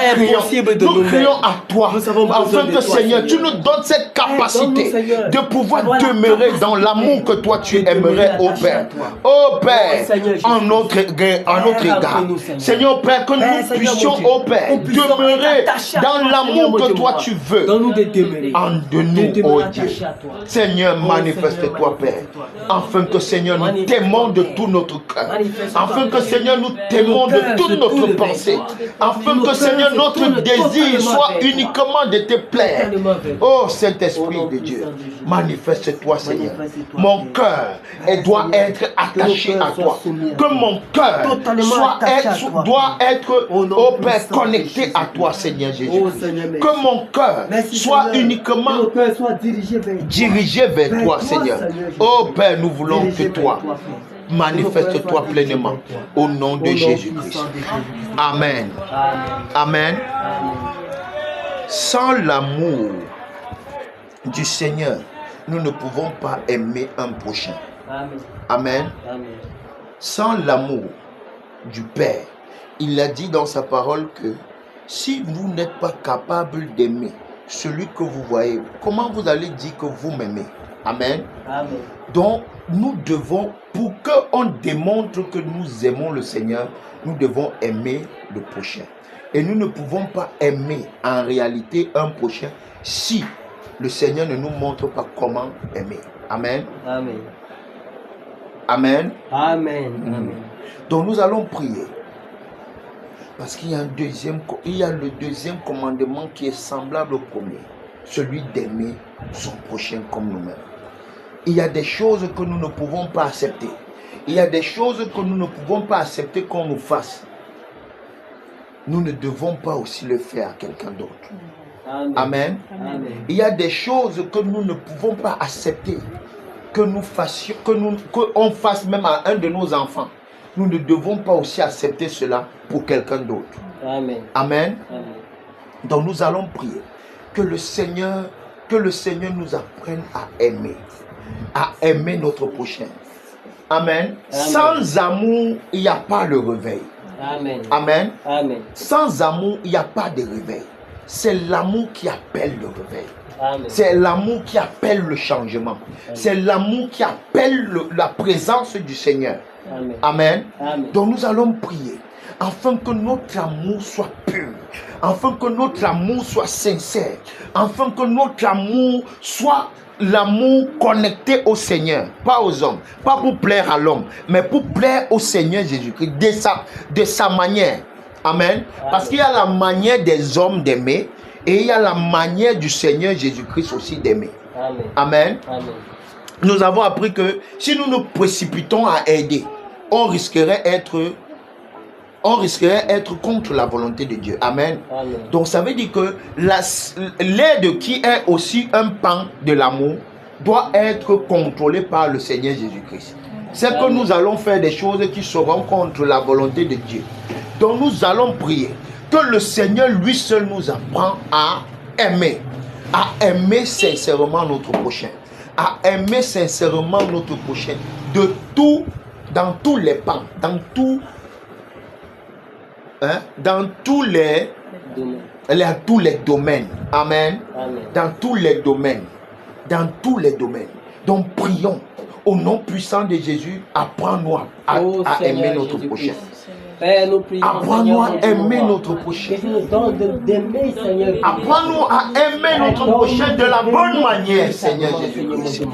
S3: crions à toi, afin que Seigneur, tu nous donnes cette capacité de pouvoir demeurer dans l'amour que toi tu aimerais, oh Père. Oh Père, en notre égard. Seigneur Père, que nous puissions, oh Père, demeurer dans l'amour que toi tu veux en de nous, oh Dieu. Seigneur, manifeste-toi, Père, afin que Seigneur, nous t'aimons de tout notre cœur, afin que Seigneur, nous t'aimons de toute notre pensée, afin que Seigneur, notre désir soit uniquement de te plaire. Oh Saint-Esprit de Dieu, manifeste-toi, Seigneur. Mon cœur doit être attaché à toi. Que mon cœur doit être, oh Père, connecté à toi, Seigneur Jésus. Que mon cœur soit uniquement dirigé vers toi, Seigneur. Oh Père, nous voulons que toi manifeste-toi pleinement au nom de Jésus-Christ. Amen. Amen. Sans l'amour du Seigneur, nous ne pouvons pas aimer un prochain. Amen. Sans l'amour du Père, il a dit dans sa parole que si vous n'êtes pas capable d'aimer celui que vous voyez, comment vous allez dire que vous m'aimez? Amen. Donc, nous devons, pour qu'on démontre que nous aimons le Seigneur, nous devons aimer le prochain. Et nous ne pouvons pas aimer en réalité un prochain si le Seigneur ne nous montre pas comment aimer. Amen.
S2: Amen.
S3: Amen.
S2: Amen.
S3: Donc nous allons prier. Parce qu'il y a le deuxième commandement qui est semblable au premier. Celui d'aimer son prochain comme nous-mêmes. Il y a des choses que nous ne pouvons pas accepter. Il y a des choses que nous ne pouvons pas accepter qu'on nous fasse. Nous ne devons pas aussi le faire à quelqu'un d'autre. Amen. Il y a des choses que nous ne pouvons pas accepter que nous fassions, qu'on fasse même à un de nos enfants. Nous ne devons pas aussi accepter cela pour quelqu'un d'autre. Amen. Donc nous allons prier que le Seigneur nous apprenne à aimer notre prochain. Amen. Sans amour, il n'y a pas le réveil. Amen. Sans amour, il n'y a pas de réveil. C'est l'amour qui appelle le réveil. C'est l'amour qui appelle le changement. C'est l'amour qui appelle la présence du Seigneur. Amen. Donc nous allons prier afin que notre amour soit pur, afin que notre amour soit sincère, afin que notre amour soit l'amour connecté au Seigneur, pas aux hommes, pas pour plaire à l'homme, mais pour plaire au Seigneur Jésus-Christ de sa manière. Amen. Parce qu'il y a la manière des hommes d'aimer et il y a la manière du Seigneur Jésus-Christ aussi d'aimer. Amen. Nous avons appris que si nous nous précipitons à aider, on risquerait être contre la volonté de Dieu. Amen. Donc ça veut dire que l'aide qui est aussi un pan de l'amour doit être contrôlée par le Seigneur Jésus-Christ. C'est que nous allons faire des choses qui seront contre la volonté de Dieu. Donc nous allons prier que le Seigneur lui seul nous apprend à aimer sincèrement notre prochain, à aimer sincèrement notre prochain de tout, dans tous les pans, dans tous les domaines. Amen.
S1: Amen.
S3: Dans tous les domaines. Dans tous les domaines. Donc prions au nom puissant de Jésus, apprends-nous à aimer notre prochain.
S1: Père, nous prions,
S3: Apprends-nous à
S1: Seigneur,
S3: aimer notre prochain.
S1: que tu nous donnes d'aimer, Seigneur.
S3: Apprends-nous à aimer notre prochain de la bonne manière, Seigneur Jésus-Christ.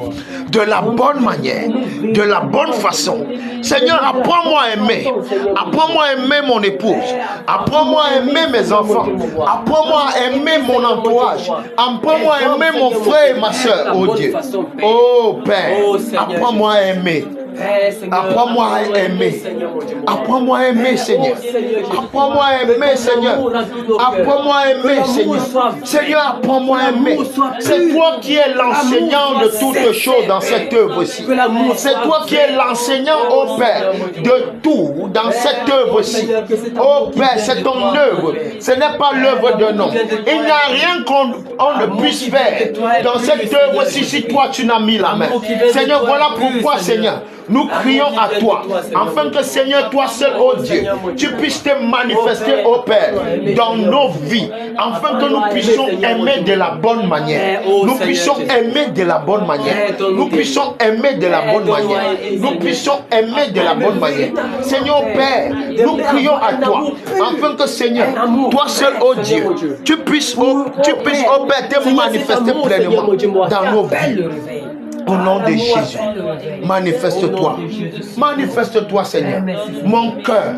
S3: De la bonne manière, de la bonne façon. Seigneur, apprends-moi à aimer. Apprends-moi à aimer mon épouse. Apprends-moi à aimer mes enfants. Apprends-moi à aimer mon entourage. Apprends-moi à aimer mon frère et ma soeur. Oh Dieu. Oh Père, apprends-moi à aimer. Apprends-moi à aimer. Apprends-moi à aimer, Seigneur. Apprends-moi à aimer, Seigneur. Apprends-moi à aimer, Seigneur. Seigneur, apprends-moi à aimer. C'est toi qui es l'enseignant de toutes choses dans cette œuvre-ci. C'est toi qui es l'enseignant, ô Père, de tout dans cette œuvre-ci. Ô Père, c'est ton œuvre. Ce n'est pas l'œuvre d'un homme. Il n'y a rien qu'on ne puisse faire dans cette œuvre-ci si toi tu n'as mis la main. Seigneur, voilà pourquoi, Seigneur, nous crions à toi, afin que Seigneur, toi seul, ô Dieu, tu puisses te manifester, ô Père, dans nos vies, afin que nous puissions aimer de la bonne manière. Nous puissions aimer de la bonne manière. Nous puissions aimer de la bonne manière. Nous puissions aimer de la bonne manière. Seigneur Père, nous crions à toi, afin que Seigneur, toi seul, ô Dieu, tu puisses, ô Père, te manifester pleinement dans nos vies. Au nom de Jésus, manifeste-toi. Manifeste-toi, Seigneur. Mon cœur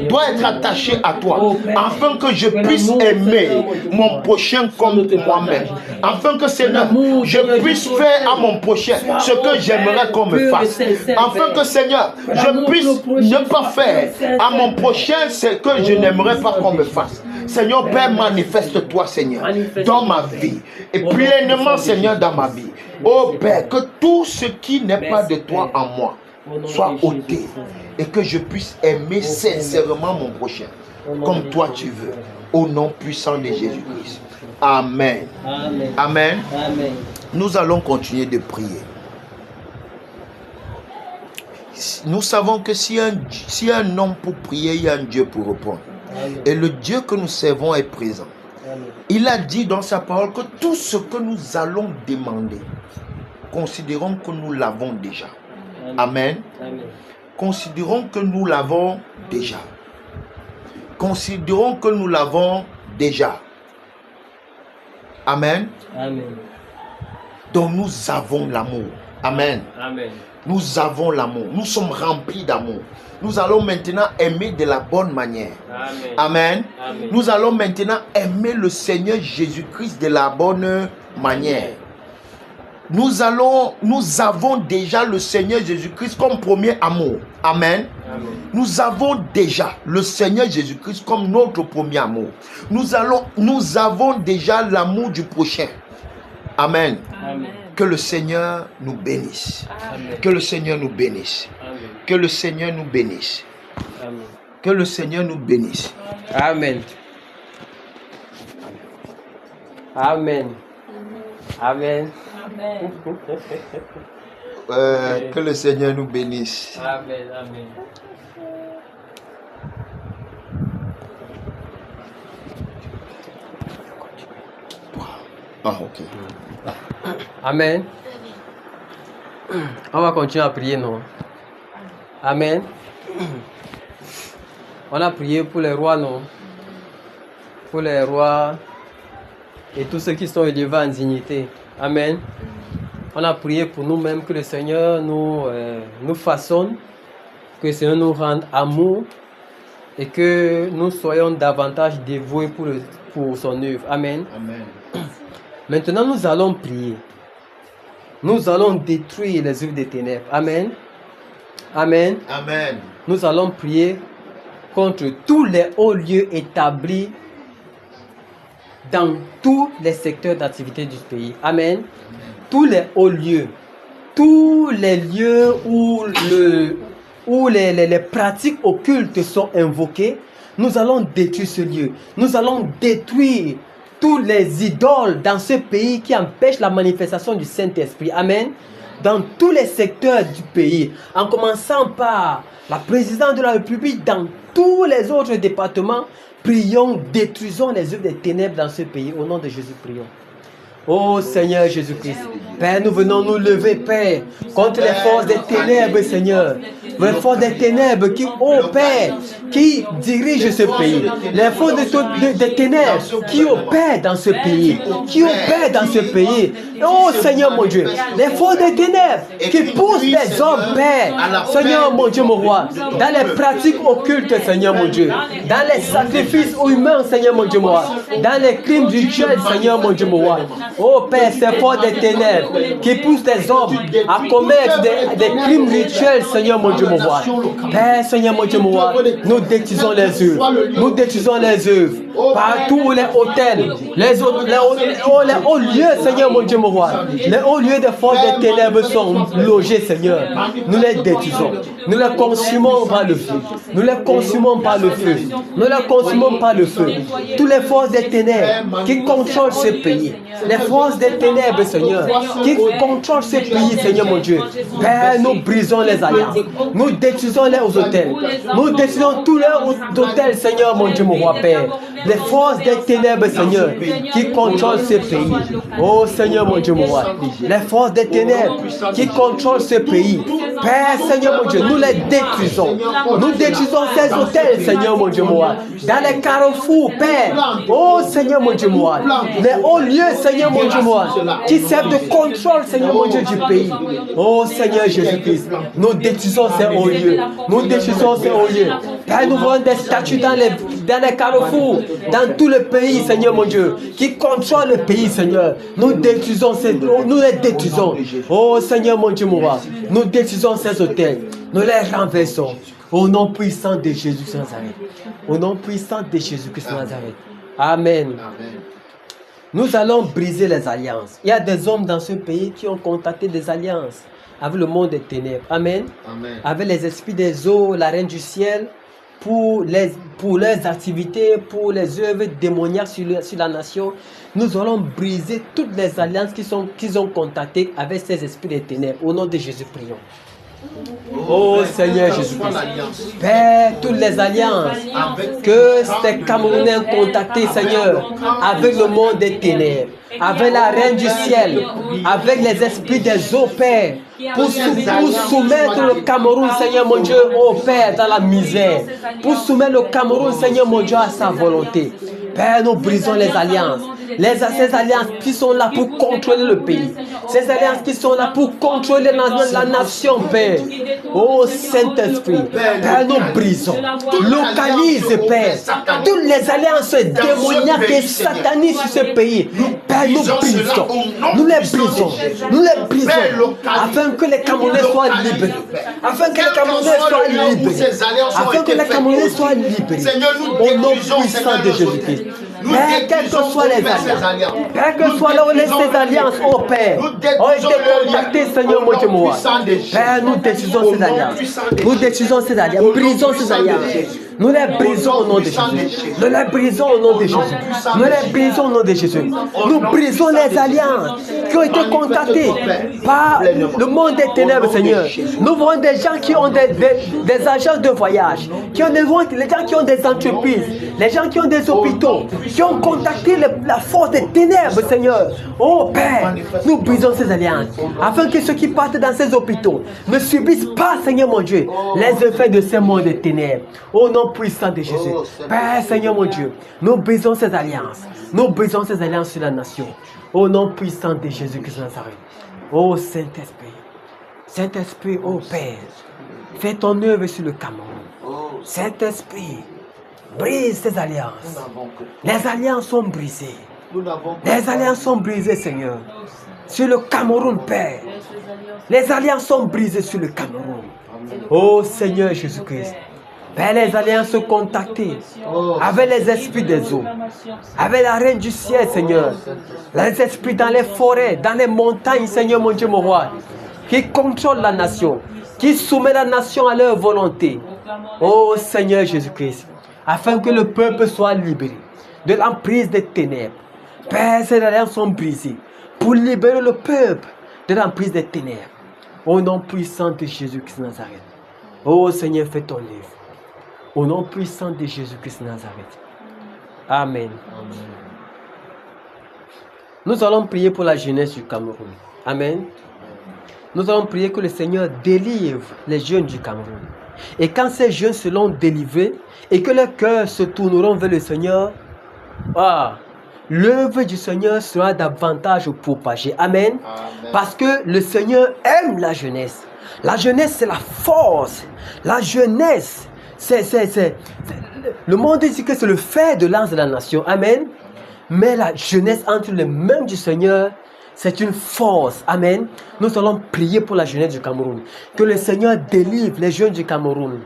S3: doit être attaché à toi, afin que je puisse aimer mon prochain comme moi-même. Afin que, Seigneur, je puisse faire à mon prochain ce que j'aimerais qu'on me fasse. Afin que, Seigneur, je puisse ne pas faire à mon prochain ce que je n'aimerais pas qu'on me fasse. Seigneur Père, manifeste-toi, Seigneur, dans ma vie et pleinement, Seigneur, dans ma vie. Oh Père, que tout ce qui n'est pas de toi en moi soit ôté et que je puisse aimer sincèrement mon prochain comme toi tu veux, au nom puissant de Jésus-Christ. Amen.
S1: Amen.
S3: Amen.
S1: Amen.
S3: Nous allons continuer de prier. Nous savons que s'il y a un homme pour prier, il y a un Dieu pour répondre.
S1: Amen.
S3: Et le Dieu que nous servons est présent.
S1: Amen.
S3: Il a dit dans sa parole que tout ce que nous allons demander, considérons que nous l'avons déjà. Amen.
S1: Amen.
S3: Considérons que nous l'avons déjà. Considérons que nous l'avons déjà. Amen.
S1: Amen.
S3: Donc nous avons l'amour. Amen.
S1: Amen.
S3: Nous avons l'amour. Nous sommes remplis d'amour. Nous allons maintenant aimer de la bonne manière.
S1: Amen.
S3: Amen.
S1: Amen.
S3: Nous allons maintenant aimer le Seigneur Jésus-Christ de la bonne manière. Nous avons déjà le Seigneur Jésus-Christ comme premier amour. Amen.
S1: Amen.
S3: Nous avons déjà le Seigneur Jésus-Christ comme notre premier amour. Nous avons déjà l'amour du prochain. Amen.
S1: Amen.
S3: Que le Seigneur nous bénisse.
S1: Amen.
S3: Que le Seigneur nous bénisse.
S1: Amen.
S3: Que le Seigneur nous bénisse.
S1: Amen.
S3: Que le Seigneur nous bénisse.
S2: Amen. Amen. Amen.
S3: Que le Seigneur nous bénisse.
S1: Amen. Amen.
S3: Ah, ok.
S2: Amen. On va continuer à prier, non? Amen. On a prié pour les rois, non? Pour les rois et tous ceux qui sont élevés en dignité. Amen. On a prié pour nous-mêmes que le Seigneur nous façonne, que le Seigneur nous rende amour et que nous soyons davantage dévoués pour son œuvre. Amen.
S3: Amen.
S2: Maintenant, nous allons prier. Nous allons détruire les œuvres des ténèbres. Amen. Amen.
S3: Amen.
S2: Nous allons prier contre tous les hauts lieux établis dans tous les secteurs d'activité du pays. Amen. Tous les hauts lieux. Tous les lieux où les pratiques occultes sont invoquées. Nous allons détruire ce lieu. Nous allons détruire tous les idoles dans ce pays qui empêchent la manifestation du Saint-Esprit. Amen. Dans tous les secteurs du pays, en commençant par la présidente de la République, dans tous les autres départements, prions, détruisons les œuvres des ténèbres dans ce pays. Au nom de Jésus, prions. Oh Seigneur Jésus-Christ, Père, nous venons nous lever, Père, contre les forces des ténèbres, Seigneur. Les forces des ténèbres qui, oh Père, qui dirigent ce pays. Les forces des ténèbres qui opèrent dans ce pays. Qui opèrent dans ce pays. Oh Seigneur mon Dieu, les forces des ténèbres qui poussent les hommes, Père, Seigneur mon Dieu, mon roi, dans les pratiques occultes, Seigneur mon Dieu, dans les sacrifices humains, Seigneur mon Dieu, mon roi, dans les crimes rituels, Seigneur mon Dieu, mon roi. Oh Père, ces forces des ténèbres qui poussent les hommes à commettre des crimes rituels, Seigneur mon Dieu, mon roi. Père, Seigneur mon Dieu, mon roi, nous détruisons les œuvres. Nous détruisons les œuvres. Partout où les hôtels, les hauts lieux, Seigneur mon Dieu, mon roi, les hauts lieux des forces des ténèbres sont logés, Seigneur. Nous les détruisons. Nous les consumons par le feu. Nous les consumons par le feu. Nous les consumons par le feu. Toutes les forces des ténèbres qui contrôlent ce pays. Les forces des ténèbres, Seigneur, qui contrôlent ce pays, Seigneur mon Dieu. Père, nous brisons les alliances. Nous détruisons les hôtels. Nous détruisons tous les hôtels, Seigneur mon Dieu, mon roi, Père. Les forces des ténèbres, Seigneur, qui contrôlent ce pays. Oh Seigneur mon Dieu, mon roi. Les forces des ténèbres qui contrôlent ce pays. Père, Seigneur mon Dieu, nous les détruisons. Nous détruisons ces hôtels, Seigneur mon Dieu, mon roi. Dans les carrefours, Père. Oh Seigneur mon Dieu, mon roi. Les hauts lieux, Seigneur mon Dieu, mon roi, qui servent de contrôle, Seigneur mon Dieu, du pays. Oh Seigneur Jésus-Christ, nous détruisons ces hauts lieux. Nous détruisons ces hauts lieux. Père, nous voyons des statues dans les carrefours, dans tout le pays, Seigneur mon Dieu, qui contrôlent le pays, Seigneur. Nous détruisons nous les détruisons. Oh Seigneur mon Dieu, mon roi, nous détruisons ces hôtels. Nous les renversons. Au nom puissant de Jésus de Nazareth. Au nom puissant de Jésus-Christ de Nazareth. Amen. Nous allons briser les alliances. Il y a des hommes dans ce pays qui ont contacté des alliances avec le monde des ténèbres. Amen. Amen. Avec les esprits des eaux, la reine du ciel, pour leurs activités, pour les œuvres démoniaques sur la nation. Nous allons briser toutes les alliances qu'ils ont contactées avec ces esprits des ténèbres. Au nom de Jésus, prions. Oh Seigneur Jésus-Christ, Père, toutes les alliances que ces Camerounais ont contactées, Seigneur, avec le monde des ténèbres, avec la reine du ciel, avec les esprits des eaux, Père, pour soumettre le Cameroun, Seigneur mon Dieu, oh Père, dans la misère, pour soumettre le Cameroun, Seigneur mon Dieu, à sa volonté. Père, nous brisons les alliances. Ces alliances qui sont là pour contrôler le pays. Ces alliances qui sont là pour contrôler la nation, Père. Oh Saint-Esprit, Père, nous brisons. Localise, Père, toutes les alliances démoniaques et sataniques sur ce pays. Père, nous brisons. Nous les brisons. Nous les brisons. Afin que les Camerounais soient libérés. Afin que les Camerounais soient libérés. Afin que les Camerounais soient libérés. Au nom puissant de Jésus-Christ. Père, quelles que soient les alliances, quelles que soient ces alliances, oh Père, ont été contactées, Seigneur mon Dieu, moi. Père, nous détruisons ces alliances. Nous détruisons ces alliances. Brisons ces alliances. Nous les brisons au nom de Jésus. Nous les brisons au nom de Jésus. Nous les brisons au nom de Jésus. Nous brisons les alliances qui ont été contactées par le monde des ténèbres, Seigneur. Nous voyons des gens qui ont des agences de voyage, les gens qui ont des entreprises, les gens qui ont des hôpitaux, qui ont contacté la force des ténèbres, Seigneur. Oh Père, nous brisons ces alliances, afin que ceux qui partent dans ces hôpitaux ne subissent pas, Seigneur mon Dieu, les effets de ces mondes des ténèbres. Au nom puissant de Jésus. Père, Seigneur mon Dieu, nous brisons ces alliances. Nous brisons ces alliances sur la nation. Au nom puissant de Jésus-Christ de Nazareth. Oh Saint-Esprit. Saint-Esprit, oh Père, fais ton œuvre sur le Cameroun. Saint-Esprit, brise ces alliances. Les alliances sont brisées. Les alliances sont brisées, Seigneur. Sur le Cameroun, Père. Les alliances sont brisées sur le Cameroun. Oh Seigneur Jésus-Christ. Père, les alliances sont contactées avec les esprits des eaux, avec la reine du ciel, Seigneur. Les esprits dans les forêts, dans les montagnes, Seigneur mon Dieu, mon roi, qui contrôlent la nation, qui soumettent la nation à leur volonté. Oh Seigneur Jésus-Christ, afin que le peuple soit libéré de l'emprise des ténèbres, Père, ces alliances sont brisées pour libérer le peuple de l'emprise des ténèbres. Au nom puissant de Jésus-Christ de Nazareth. Oh Seigneur, fais ton œuvre. Au nom puissant de Jésus-Christ de Nazareth. Amen. Nous allons prier pour la jeunesse du Cameroun. Amen. Nous allons prier que le Seigneur délivre les jeunes du Cameroun. Et quand ces jeunes seront délivrés et que leurs cœurs se tourneront vers le Seigneur, l'œuvre du Seigneur sera davantage propagée. Amen. Parce que le Seigneur aime la jeunesse. La jeunesse, c'est la force. La jeunesse, le monde dit que c'est le fer de lance de la nation. Amen. Mais la jeunesse entre les mains du Seigneur, c'est une force. Amen. Nous allons prier pour la jeunesse du Cameroun. Que le Seigneur délivre les jeunes du Cameroun.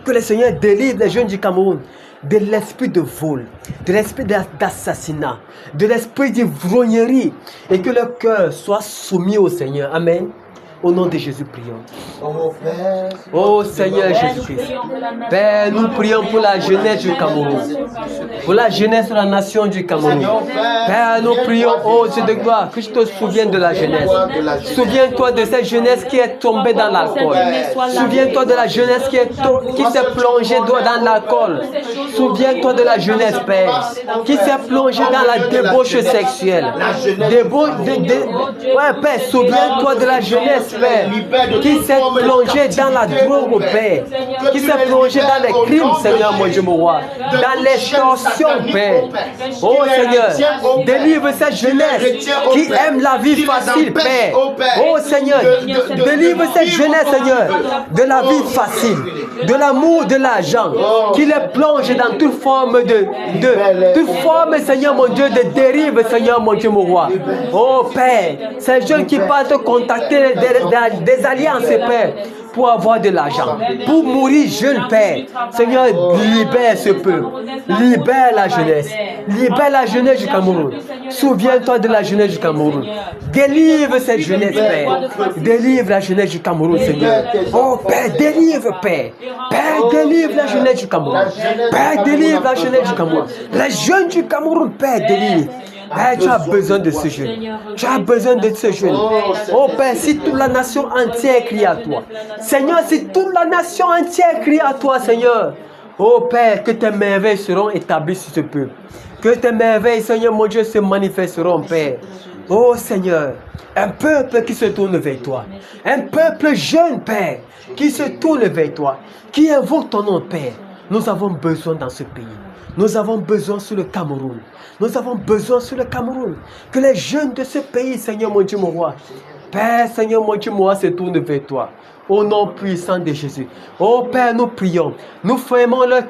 S2: Que le Seigneur délivre les jeunes du Cameroun de l'esprit de vol, de l'esprit d'assassinat, de l'esprit d'ivrognerie. Et que leur cœur soit soumis au Seigneur. Amen. Au nom de Jésus, prions. Oh Seigneur Jésus-Christ. Père, nous prions pour la jeunesse du Cameroun. Pour la jeunesse de la nation du Cameroun. Père, nous prions, oh Dieu de gloire, que je te souvienne de la jeunesse. Souviens-toi de cette jeunesse qui est tombée dans l'alcool. Souviens-toi de la jeunesse qui s'est plongée dans l'alcool. Souviens-toi de la jeunesse, Père, qui s'est plongée dans la débauche sexuelle. Ouais, Père, souviens-toi de la jeunesse, Père, qui s'est plongé dans la drogue, Père, qui s'est plongé dans les crimes, Seigneur mon Dieu, mon roi, dans l'extorsion, Père. Oh Seigneur, délivre cette jeunesse qui aime la vie facile, Père. Oh Seigneur, délivre cette jeunesse, Seigneur, de la vie facile, de l'amour de l'argent, qui les plonge dans toute forme toute forme, Seigneur mon Dieu, de dérive, Seigneur mon Dieu, mon roi. Oh Père, ces jeunes qui partent contacter des alliances, Père, pour avoir de l'argent, pour mourir jeune, Père. Seigneur, libère ce peuple, libère la jeunesse du Cameroun. Souviens-toi de la jeunesse du Cameroun. Délivre cette jeunesse, Père. Délivre la jeunesse du Cameroun, Seigneur. Oh Père, délivre, Père. Père, délivre la jeunesse du Cameroun. Père, délivre la jeunesse du Cameroun. Les jeunes du Cameroun, Père, délivre. Père, tu as besoin de ce jeune. Tu as besoin de ce jeune. Oh Père, si toute la nation entière crie à toi. Seigneur, si toute la nation entière crie à toi, Seigneur. Oh Père, que tes merveilles seront établies sur ce peuple. Que tes merveilles, Seigneur mon Dieu, se manifesteront, Père. Oh Seigneur, un peuple qui se tourne vers toi. Un peuple jeune, Père, qui se tourne vers toi. Qui invoque ton nom, Père. Nous avons besoin dans ce pays. Nous avons besoin sur le Cameroun. Nous avons besoin sur le Cameroun. Que les jeunes de ce pays, Seigneur mon Dieu, mon roi. Père, Seigneur mon Dieu, mon roi, se tournent vers toi. Au nom puissant de Jésus. Oh Père, nous prions. Nous fermons le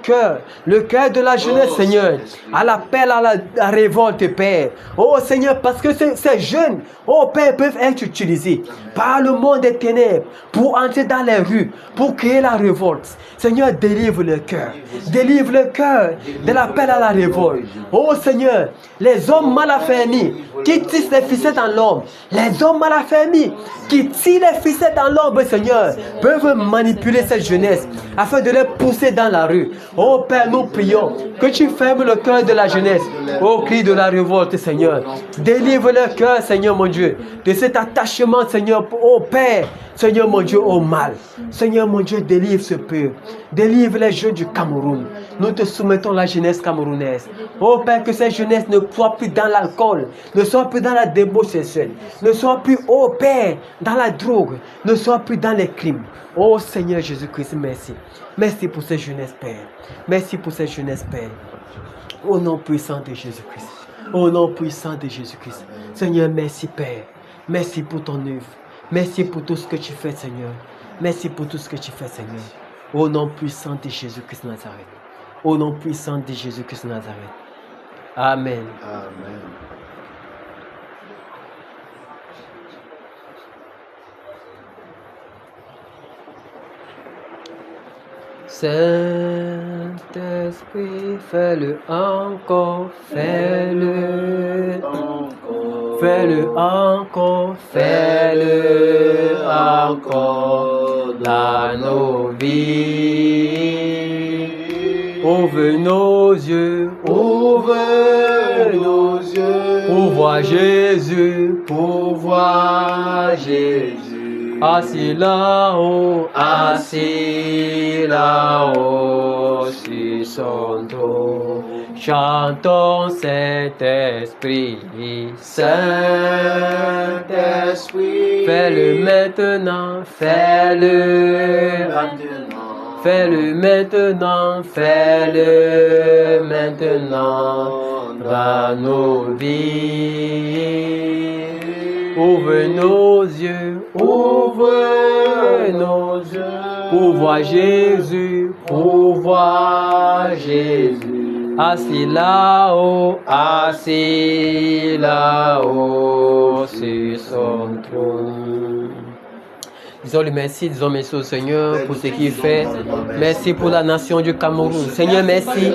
S2: cœur de la jeunesse, Seigneur, à l'appel à la révolte, Père. Oh Seigneur, parce que ces jeunes, oh Père, peuvent être utilisés par le monde des ténèbres pour entrer dans les rues, pour créer la révolte. Seigneur, délivre le cœur. Délivre le cœur de l'appel à la révolte. Oh Seigneur, les hommes mal affermis qui tissent les ficelles dans l'ombre, les hommes mal affermis qui tirent les ficelles dans l'ombre, Seigneur, peuvent manipuler cette jeunesse afin de les pousser dans la rue. Oh Père, nous prions que tu fermes le cœur de la jeunesse au cri de la révolte, Seigneur. Délivre le cœur, Seigneur mon Dieu, de cet attachement, Seigneur, oh Père, Seigneur mon Dieu, au mal. Seigneur mon Dieu, délivre ce peuple. Délivre les jeunes du Cameroun. Nous te soumettons la jeunesse camerounaise. Oh Père, que cette jeunesse ne soit plus dans l'alcool, ne soit plus dans la débauche sexuelle, ne soit plus, oh Père, dans la drogue, ne soit plus dans les crimes. Oh Seigneur Jésus-Christ, merci. Merci pour cette jeunesse, Père. Merci pour cette jeunesse, Père. Au nom puissant de Jésus-Christ. Au nom puissant de Jésus-Christ. Seigneur, merci, Père. Merci pour ton œuvre. Merci pour tout ce que tu fais, Seigneur. Merci pour tout ce que tu fais, Seigneur. Au nom puissant de Jésus-Christ Nazareth. Au nom puissant de Jésus-Christ Nazareth. Amen.
S3: Amen.
S2: Saint-Esprit, fais-le encore, fais-le encore, fais-le encore, fais-le encore dans nos vies. Ouvre nos yeux, ouvre nos yeux. pour voir Jésus, pour voir Jésus. Assis là-haut sur son trône. Chantons Saint-Esprit,
S3: Saint-Esprit,
S2: fais-le maintenant, fais-le maintenant. Fais-le maintenant, fais-le maintenant dans nos vies. Ouvre nos yeux, pour voir Jésus, pour voir Jésus. Assis là-haut sur son trône. Disons-lui merci, disons merci au Seigneur pour ce qu'il fait. Merci pour la nation du Cameroun. Seigneur, merci.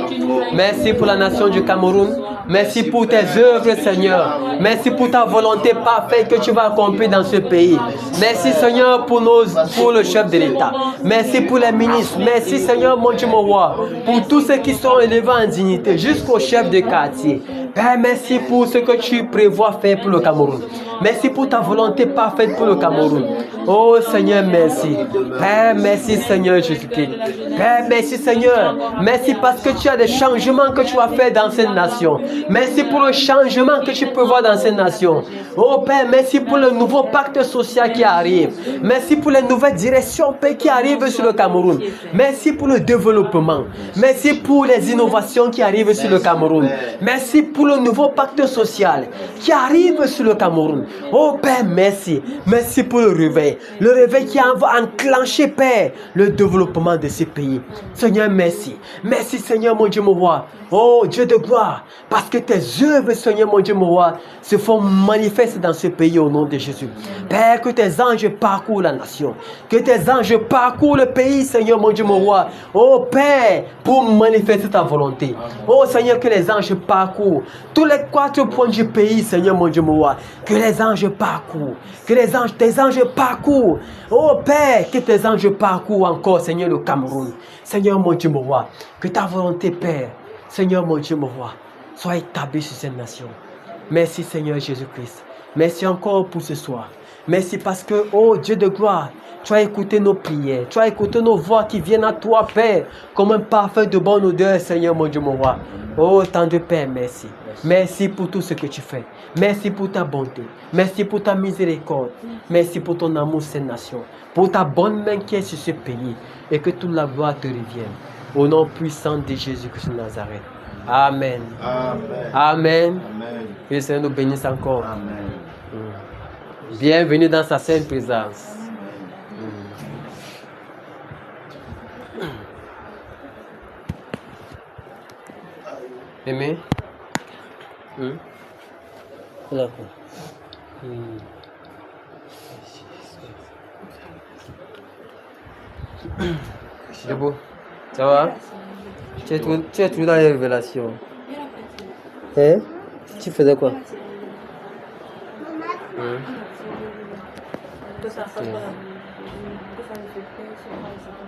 S2: Merci pour la nation du Cameroun. Merci pour tes œuvres, Seigneur. Merci pour ta volonté parfaite que tu vas accomplir dans ce pays. Merci, Seigneur, pour le chef de l'État. Merci pour les ministres. Merci, Seigneur, mon Dieu, mon roi, pour tous ceux qui sont élevés en dignité, jusqu'au chef de quartier. Père, merci pour ce que tu prévois faire pour le Cameroun. Merci pour ta volonté parfaite pour le Cameroun. Oh Seigneur, merci. Père, merci Seigneur Jésus-Christ. Père, merci Seigneur. Merci parce que tu as des changements que tu vas faire dans cette nation. Merci pour le changement que tu peux voir dans cette nation. Oh Père, merci pour le nouveau pacte social qui arrive. Merci pour les nouvelles directions, Père, qui arrivent sur le Cameroun. Merci pour le développement. Merci pour les innovations qui arrivent sur le Cameroun. Merci pour le nouveau pacte social qui arrive sur le Cameroun. Oh Père, merci. Merci pour le réveil. Le réveil qui va enclencher, Père, le développement de ce pays. Seigneur, merci. Merci, Seigneur, mon Dieu, mon roi. Oh Dieu de gloire, parce que tes œuvres, Seigneur, mon Dieu, mon roi, se font manifester dans ce pays au nom de Jésus. Père, que tes anges parcourent la nation. Que tes anges parcourent le pays, Seigneur, mon Dieu, mon roi. Oh Père, pour manifester ta volonté. Oh Seigneur, que les anges parcourent tous les 4 points du pays, Seigneur, mon Dieu, mon roi. Que les anges parcourent. Que tes anges parcourent. Oh Père, que tes anges parcourent encore, Seigneur, le Cameroun. Seigneur, mon Dieu, mon roi. Que ta volonté, Père, Seigneur, mon Dieu, mon roi, sois établi sur cette nation. Merci, Seigneur Jésus-Christ. Merci encore pour ce soir. Merci parce que, oh Dieu de gloire, tu as écouté nos prières. Tu as écouté nos voix qui viennent à toi, Père, comme un parfum de bonne odeur, Seigneur, mon Dieu, mon roi. Oh, tant de Père, merci. Merci pour tout ce que tu fais. Merci pour ta bonté. Merci pour ta miséricorde. Merci pour ton amour, cette nation. Pour ta bonne main qui est sur ce pays. Et que toute la gloire te revienne. Au nom puissant de Jésus-Christ de Nazareth. Amen.
S3: Amen.
S2: Amen.
S3: Amen.
S2: Que le Seigneur nous bénisse encore.
S3: Amen.
S2: Bienvenue dans sa sainte présence. Amen. Debout. Ça va? Tu es toujours dans les révélations. Hein? Tu faisais quoi?